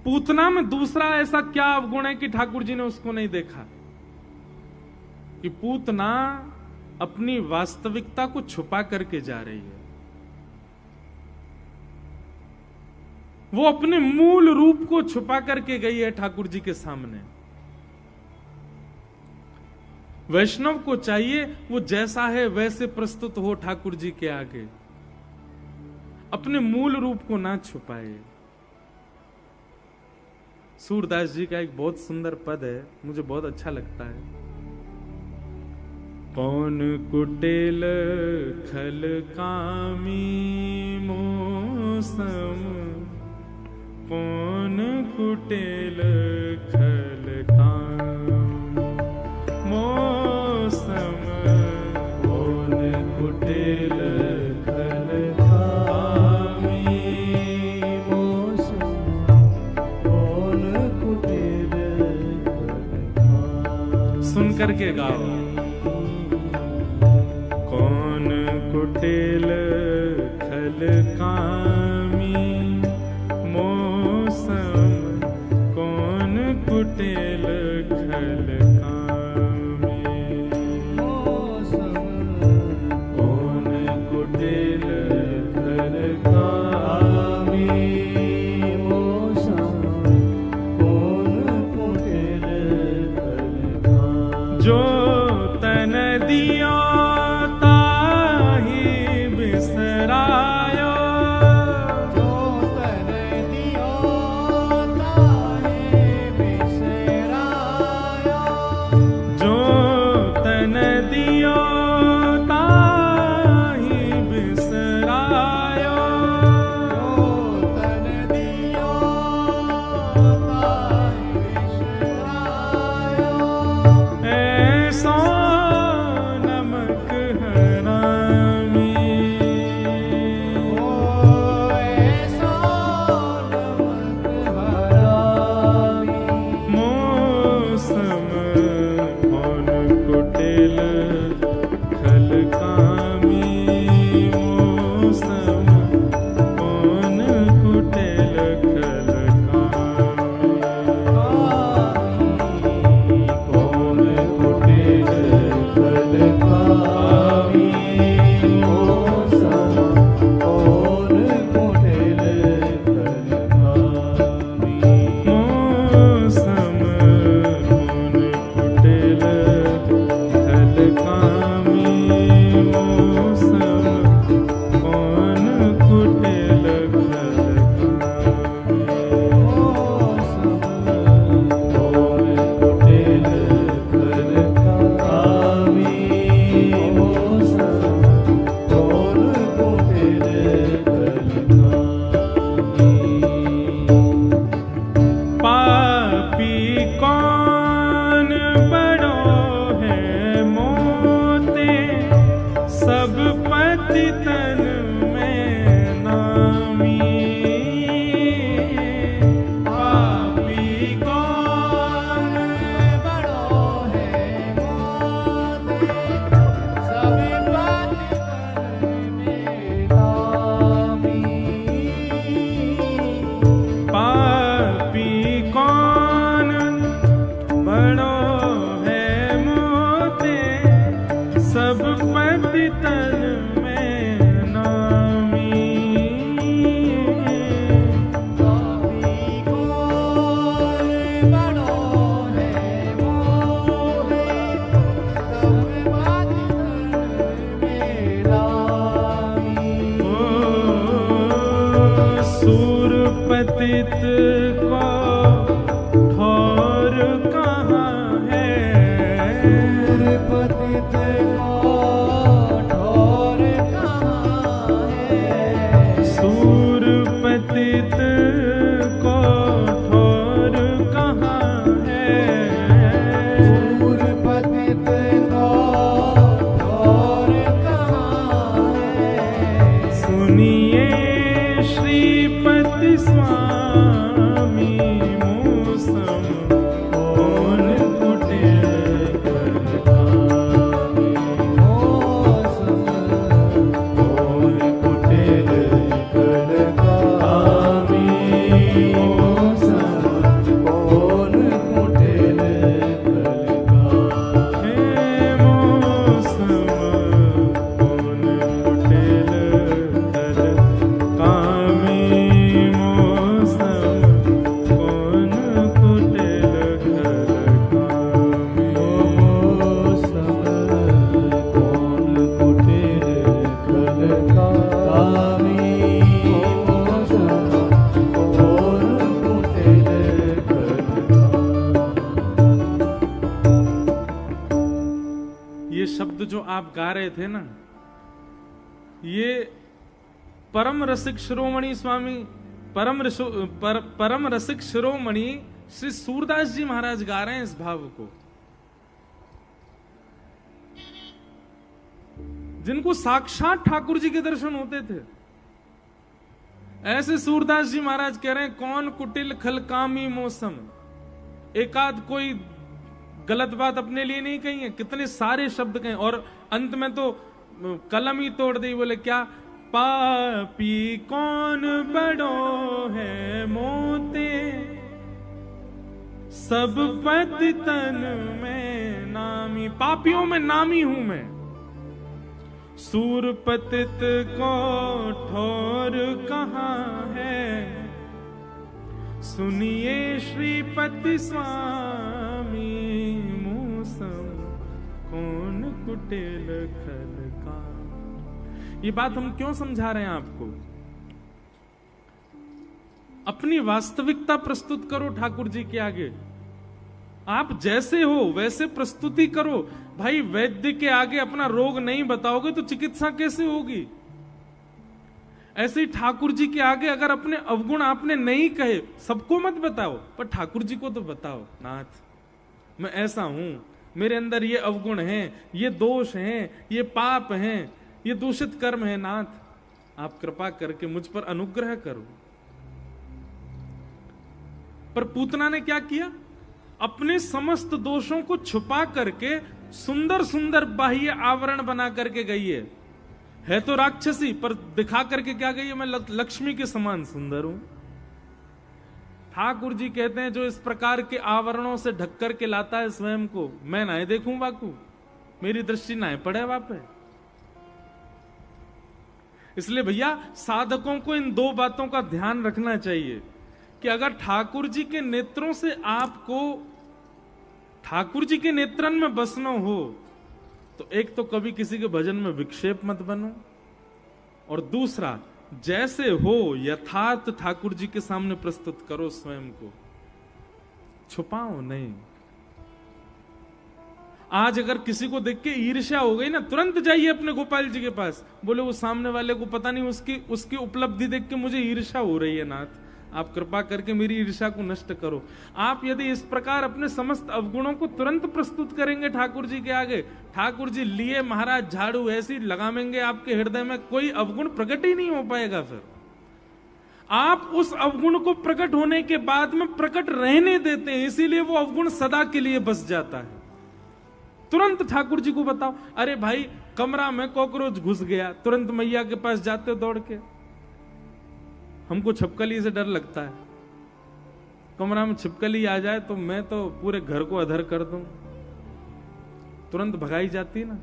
पूतना में दूसरा ऐसा क्या अवगुण है कि ठाकुर जी ने उसको नहीं देखा? कि पूतना अपनी वास्तविकता को छुपा करके जा रही है। वो अपने मूल रूप को छुपा करके गई है ठाकुर जी के सामने। वैष्णव को चाहिए वो जैसा है वैसे प्रस्तुत हो ठाकुर जी के आगे, अपने मूल रूप को ना छुपाए। सूरदास जी का एक बहुत सुंदर पद है, मुझे बहुत अच्छा लगता है। कौन कुटिल खल कामी मौसम, कौन कुटिल खल कामी मौसम, कौन कुटिल खल कामी मौसम, कौन कुटिल खल कामी। सुन करके गाओ। कौन कुटिल खल कामी मौसम, कौन कुटिल खल कामी मौसम, कौन कुटिल खल कामी मौसम, कौन कुटिल खल कामी। जो सूर पतित को ठौर कहाँ है, सूर पतित को ठौर कहाँ है, सूर पतित को ठौर कहाँ है, सूर पतित को ठौर कहाँ है। सुनिए श्रीपति स्वामी मूसम कौन कुटिल कलकामी, मौसम कौन कुटिल कलकामी, मौसम कौन कुटिल कलकामी। हे मौसम कौन कुटिल कलकामी, मौसम कौन कुटिल कलकामी। मौसम कौन कुटिल कलकामी, मौसम कौन कुटिल कलकामी। ये शब्द जो आप गा रहे थे ना, ये परम रसिक शिरोमणि स्वामी परम रसिक शिरोमणि श्री सूरदास जी महाराज गा रहे हैं इस भाव को, जिनको साक्षात ठाकुर जी के दर्शन होते थे। ऐसे सूरदास जी महाराज कह रहे हैं कौन कुटिल खलकामी मौसम। एकाध कोई गलत बात अपने लिए नहीं कही है, कितने सारे शब्द कहे और अंत में तो कलम ही तोड़ दी, बोले क्या पापी कौन बड़ो है मोते, सब पतितन में नामी, पापियों में नामी हूं मैं। सूर पतित को ठौर कहाँ है, सुनिए श्रीपति स्वामी मूसम कौन कुटिल खलका। ये बात हम क्यों समझा रहे हैं आपको? अपनी वास्तविकता प्रस्तुत करो ठाकुर जी के आगे। आप जैसे हो वैसे प्रस्तुति करो। भाई वैद्य के आगे अपना रोग नहीं बताओगे तो चिकित्सा कैसे होगी? ऐसे ही ठाकुर जी के आगे अगर अपने अवगुण आपने नहीं कहे, सबको मत बताओ पर ठाकुर जी को तो बताओ। नाथ मैं ऐसा हूं, मेरे अंदर ये अवगुण हैं, ये दोष हैं, ये पाप हैं, ये दूषित कर्म है। नाथ आप कृपा करके मुझ पर अनुग्रह करो। पर पूतना ने क्या किया? अपने समस्त दोषों को छुपा करके सुंदर सुंदर बाह्य आवरण बना करके गई है तो राक्षसी, पर दिखा करके क्या गई है? मैं लक्ष्मी के समान सुंदर हूं। ठाकुर जी कहते हैं जो इस प्रकार के आवरणों से ढक करके लाता है स्वयं को, मैं ना देखूं बाकू, मेरी दृष्टि ना पड़े वापे। इसलिए भैया साधकों को इन दो बातों का ध्यान रखना चाहिए कि अगर ठाकुर जी के नेत्रों से आपको ठाकुर जी के नेत्रन में बसना हो तो एक तो कभी किसी के भजन में विक्षेप मत बनो, और दूसरा जैसे हो यथार्थ ठाकुर जी के सामने प्रस्तुत करो स्वयं को, छुपाओ नहीं। आज अगर किसी को देख के ईर्ष्या हो गई ना, तुरंत जाइए अपने गोपाल जी के पास, बोले वो सामने वाले को पता नहीं उसकी उपलब्धि देख के मुझे ईर्ष्या हो रही है, नाथ आप कृपा करके मेरी ईर्ष्या को नष्ट करो। आप यदि इस प्रकार अपने समस्त अवगुणों को तुरंत प्रस्तुत करेंगे ठाकुर जी के आगे, ठाकुर जी लिए महाराज झाड़ू ऐसी लगाएंगे आपके हृदय में, कोई अवगुण प्रकट ही नहीं हो पाएगा। फिर आप उस अवगुण को प्रकट होने के बाद में प्रकट रहने देते हैं, इसीलिए वो अवगुण सदा के लिए बस जाता है। तुरंत ठाकुर जी को बताओ, अरे भाई कमरा में कॉकरोच घुस गया, तुरंत मैया के पास जाते हो दौड़ के। हमको छिपकली से डर लगता है, कमरा में छिपकली आ जाए तो मैं तो पूरे घर को अधर कर दूं, तुरंत भगाई जाती है ना।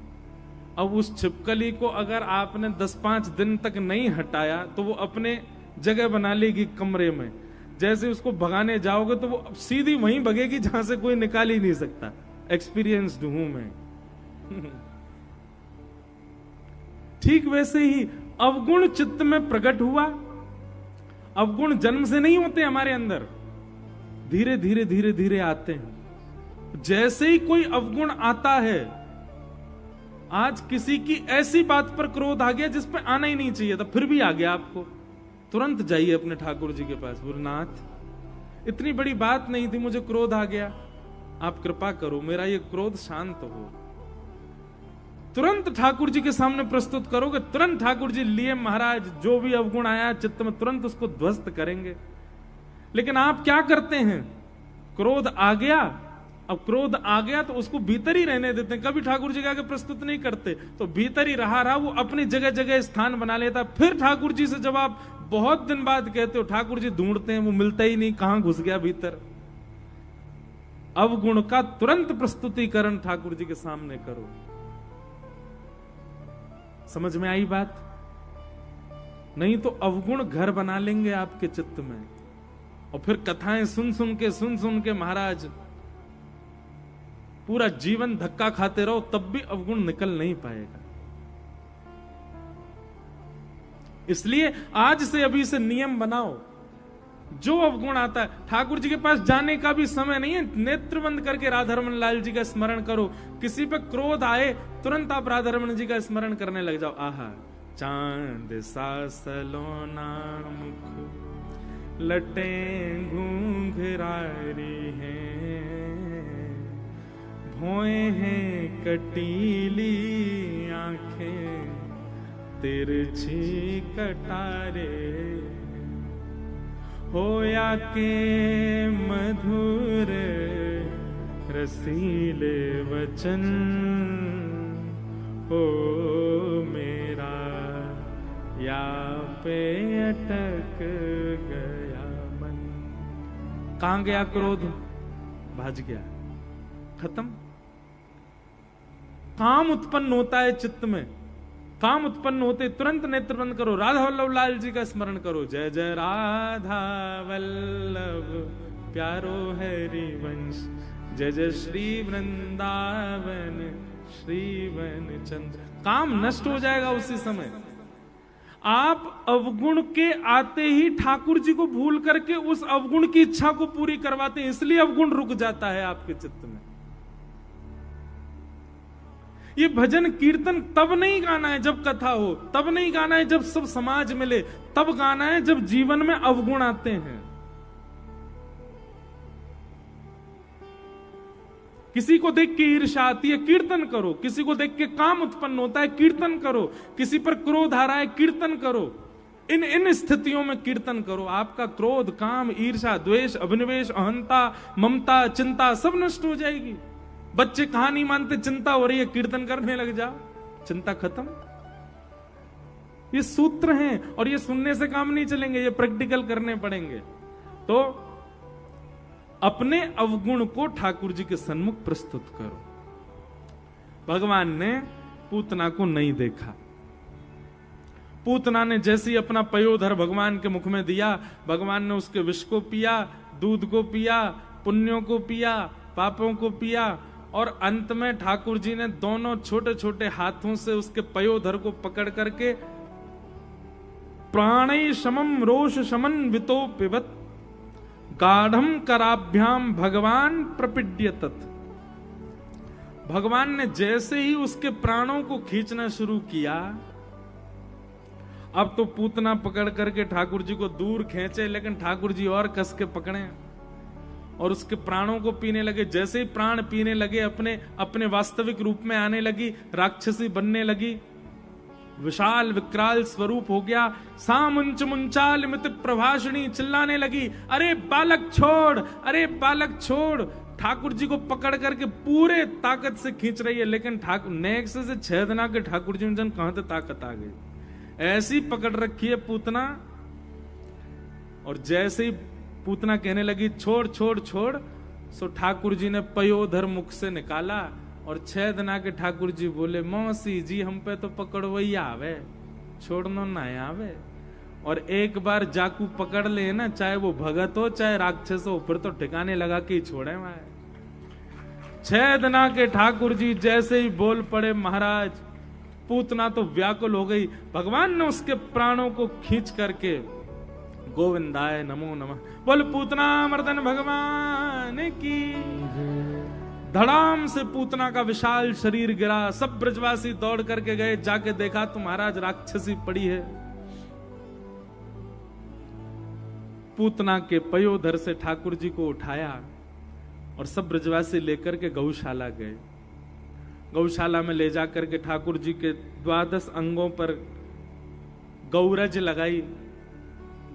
अब उस छिपकली को अगर आपने 10-5 दिन तक नहीं हटाया तो वो अपने जगह बना लेगी कमरे में। जैसे उसको भगाने जाओगे तो वो सीधी वहीं भगेगी जहां से कोई निकाल ही नहीं सकता। एक्सपीरियंस्ड हूं मैं। ठीक वैसे ही अवगुण चित्त में प्रकट हुआ अवगुण जन्म से नहीं होते हमारे अंदर, धीरे धीरे धीरे धीरे आते हैं। जैसे ही कोई अवगुण आता है, आज किसी की ऐसी बात पर क्रोध आ गया जिस पे आना ही नहीं चाहिए था, फिर भी आ गया आपको, तुरंत जाइए अपने ठाकुर जी के पास, गुरुनाथ इतनी बड़ी बात नहीं थी, मुझे क्रोध आ गया, आप कृपा करो मेरा ये क्रोध शांत हो। तुरंत ठाकुर जी के सामने प्रस्तुत करोगे, तुरंत ठाकुर जी लिए महाराज जो भी अवगुण आया चित्त में तुरंत उसको ध्वस्त करेंगे। लेकिन आप क्या करते हैं, क्रोध आ गया, अब क्रोध आ गया तो उसको भीतर ही रहने देते हैं, कभी ठाकुर जी के आगे प्रस्तुत नहीं करते, तो भीतर ही रहा वो अपनी जगह जगह स्थान बना लेता। फिर ठाकुर जी से जब आप बहुत दिन बाद कहते हो, ठाकुर जी ढूंढते हैं, वो मिलता ही नहीं, कहां घुस गया भीतर। अवगुण का तुरंत प्रस्तुतिकरण ठाकुर जी के सामने करो। समझ में आई बात? नहीं तो अवगुण घर बना लेंगे आपके चित्त में, और फिर कथाएं सुन सुन के महाराज पूरा जीवन धक्का खाते रहो, तब भी अवगुण निकल नहीं पाएगा। इसलिए आज से अभी से नियम बनाओ, जो अवगुण आता है ठाकुर जी के पास जाने का भी समय नहीं है, नेत्र बंद करके राधारमण लाल जी का स्मरण करो। किसी पे क्रोध आए तुरंत आप राधारमण जी का स्मरण करने लग जाओ। आहा, चांद सा सलोना मुख लटे घूंघरारी हैं, भोए हैं कटीली आंखें तिरछी कटारे, होया के मधुर रसीले वचन, हो मेरा या पे अटक गया मन। कहां गया क्रोध? भाज गया, खत्म। काम उत्पन्न होता है चित्त में, काम उत्पन्न होते तुरंत नेत्र बंद करो, राधा वल्लभ लाल जी का स्मरण करो। जय जय राधा वल्लभ प्यारो हरि वंश, जय जय श्री वृंदावन श्रीवन चंद्र। काम नष्ट हो जाएगा उसी समय। आप अवगुण के आते ही ठाकुर जी को भूल करके उस अवगुण की इच्छा को पूरी करवाते हैं, इसलिए अवगुण रुक जाता है आपके चित्त में। ये भजन कीर्तन तब नहीं गाना है जब कथा हो, तब नहीं गाना है जब सब समाज मिले, तब गाना है जब जीवन में अवगुण आते हैं। किसी को देख के ईर्ष्या आती है, कीर्तन करो। किसी को देख के काम उत्पन्न होता है, कीर्तन करो। किसी पर क्रोध आ रहा है, कीर्तन करो। इन स्थितियों में कीर्तन करो, आपका क्रोध, काम, ईर्ष्या, द्वेष, अभिनिवेश, अहंता, ममता, चिंता सब नष्ट हो जाएगी। बच्चे कहां नहीं मानते, चिंता हो रही है, कीर्तन करने लग जाओ, चिंता खत्म। ये सूत्र हैं और ये सुनने से काम नहीं चलेंगे, ये प्रैक्टिकल करने पड़ेंगे। तो अपने अवगुण को ठाकुर जी के सन्मुख प्रस्तुत करो। भगवान ने पूतना को नहीं देखा। पूतना ने जैसे ही अपना पयोधर भगवान के मुख में दिया, भगवान ने उसके विष को पिया, दूध को पिया, पुण्यों को पिया, पापों को पिया, और अंत में ठाकुर जी ने दोनों छोटे छोटे हाथों से उसके पयोधर को पकड़ करके प्राणै समम रोष समन वितो पिबत गाढ़म कराभ्याम भगवान प्रपिड्यतत। भगवान ने जैसे ही उसके प्राणों को खींचना शुरू किया, अब तो पूतना पकड़ करके ठाकुर जी को दूर खींचे, लेकिन ठाकुर जी और कस के पकड़े और उसके प्राणों को पीने लगे। जैसे ही प्राण पीने लगे, अपने वास्तविक रूप में आने लगी, राक्षसी बनने लगी, विशाल विकराल स्वरूप हो गया। सामुंच मुंचाल मित प्रभाषणी चिल्लाने लगी, अरे बालक छोड़, अरे बालक छोड़। ठाकुर जी को पकड़ करके पूरे ताकत से खींच रही है, लेकिन ठाकुर नेक्स्ट से छेदना के ठाकुर जी जन कहां से ताकत आ गई, ऐसी पकड़ रखी है पूतना। और जैसे ही पूतना कहने लगी छोड़ छोड़ छोड़, सो ठाकुर जी ने पयोधर मुख से निकाला और छेदना के ठाकुर जी बोले, मौसी जी हम पे तो पकड़वई आवे, छोड़नो ना आवे। और एक बार जाकू पकड़ ले ना, चाहे वो भगत हो चाहे राक्षस हो, फिर तो ठिकाने लगा के ही छोड़े वहां। छेदना के ठाकुर जी जैसे ही बोल पड़े, महाराज पूतना तो व्याकुल हो गई। भगवान ने उसके प्राणों को खींच करके गोविंदाय नमो नमः। बोल पूतना मर्दन भगवान की। धड़ाम से पूतना का विशाल शरीर गिरा। सब ब्रजवासी दौड़ करके गए, जाके देखा तो महाराज राक्षसी पड़ी है। पूतना के पयोधर से ठाकुर जी को उठाया और सब ब्रजवासी लेकर के गौशाला गए। गौशाला में ले जाकर के ठाकुर जी के 12 अंगों पर गौरज लगाई,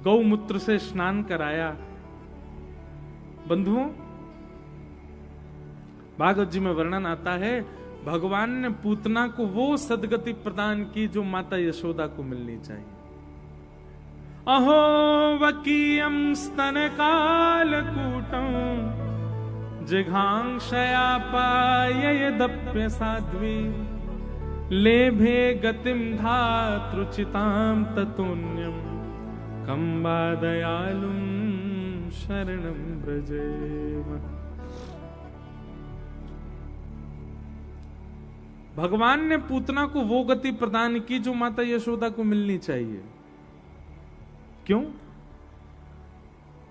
गौमूत्र से स्नान कराया। बंधुओं, भागवत जी में वर्णन आता है, भगवान ने पूतना को वो सदगति प्रदान की जो माता यशोदा को मिलनी चाहिए। अहो वकीयम स्तन कालकूटं जिघांक्षया पाययदप्य साध्वी लेभे गतिम धातृचितां ततुन्यम कंबा दयालुम शरणं व्रजेम। भगवान ने पूतना को वो गति प्रदान की जो माता यशोदा को मिलनी चाहिए। क्यों?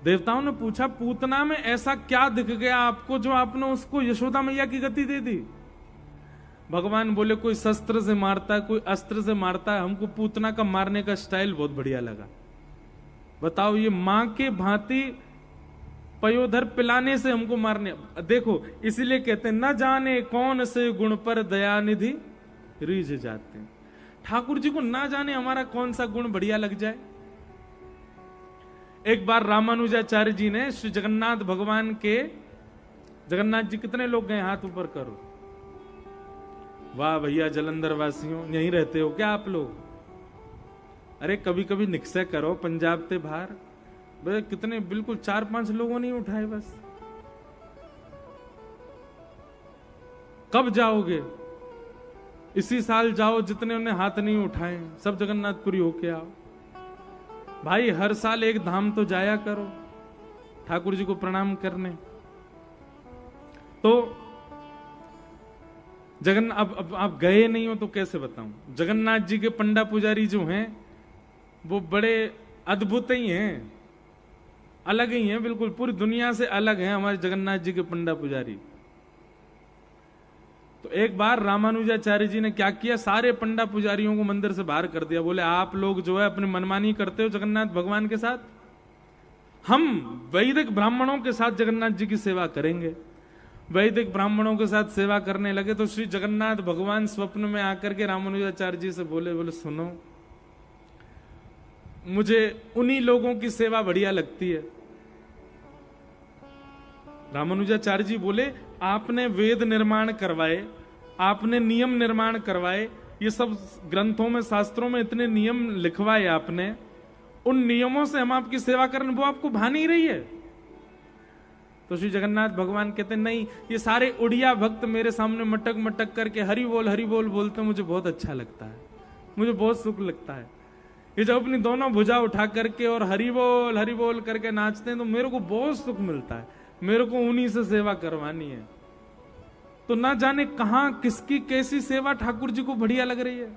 देवताओं ने पूछा, पूतना में ऐसा क्या दिख गया आपको जो आपने उसको यशोदा मैया की गति दे दी? भगवान बोले, कोई शस्त्र से मारता है, कोई अस्त्र से मारता है, हमको पूतना का मारने का स्टाइल बहुत बढ़िया लगा। बताओ, ये मां के भांति पयोधर पिलाने से हमको मारने। देखो, इसीलिए कहते हैं, न जाने कौन से गुण पर दयानिधि रीझ जाते हैं। ठाकुर जी को ना जाने हमारा कौन सा गुण बढ़िया लग जाए। एक बार रामानुजाचार्य जी ने श्री जगन्नाथ भगवान के, जगन्नाथ जी कितने लोग गए, हाथ ऊपर करो। वाह भैया, जलंधर वासियों, यहीं रहते हो क्या आप लोग? अरे कभी कभी निश्चय करो, पंजाब से बाहर भाई कितने, बिल्कुल 4-5 लोगों ने उठाए बस। कब जाओगे? इसी साल जाओ, जितने उन्हें हाथ नहीं उठाए सब जगन्नाथपुरी होके आओ। भाई हर साल एक धाम तो जाया करो ठाकुर जी को प्रणाम करने। तो अब आप गए नहीं हो तो कैसे बताऊं। जगन्नाथ जी के पंडा पुजारी जो हैं वो बड़े अद्भुत ही हैं, अलग ही हैं, बिल्कुल पूरी दुनिया से अलग हैं हमारे जगन्नाथ जी के पंडा पुजारी। तो एक बार रामानुजाचार्य जी ने क्या किया, सारे पंडा पुजारियों को मंदिर से बाहर कर दिया। बोले, आप लोग जो है अपनी मनमानी करते हो जगन्नाथ भगवान के साथ, हम वैदिक ब्राह्मणों के साथ जगन्नाथ जी की सेवा करेंगे। वैदिक ब्राह्मणों के साथ सेवा करने लगे तो श्री जगन्नाथ भगवान स्वप्न में आकर के रामानुजाचार्य जी से बोले, सुनो, मुझे उन्हीं लोगों की सेवा बढ़िया लगती है। रामानुजाचार्य जी बोले, आपने वेद निर्माण करवाए, आपने नियम निर्माण करवाए, ये सब ग्रंथों में, शास्त्रों में इतने नियम लिखवाए आपने, उन नियमों से हम आपकी सेवा करें, वो आपको भा नहीं रही है? तो श्री जगन्नाथ भगवान कहते, नहीं, ये सारे उड़िया भक्त मेरे सामने मटक मटक करके हरि बोल बोलते, मुझे बहुत अच्छा लगता है, मुझे बहुत सुख लगता है। ये जब अपनी दोनों भुजा उठा करके और हरि बोल करके नाचते हैं तो मेरे को बहुत सुख मिलता है, मेरे को उन्हीं से सेवा करवानी है। तो ना जाने कहां किसकी कैसी सेवा ठाकुर जी को बढ़िया लग रही है।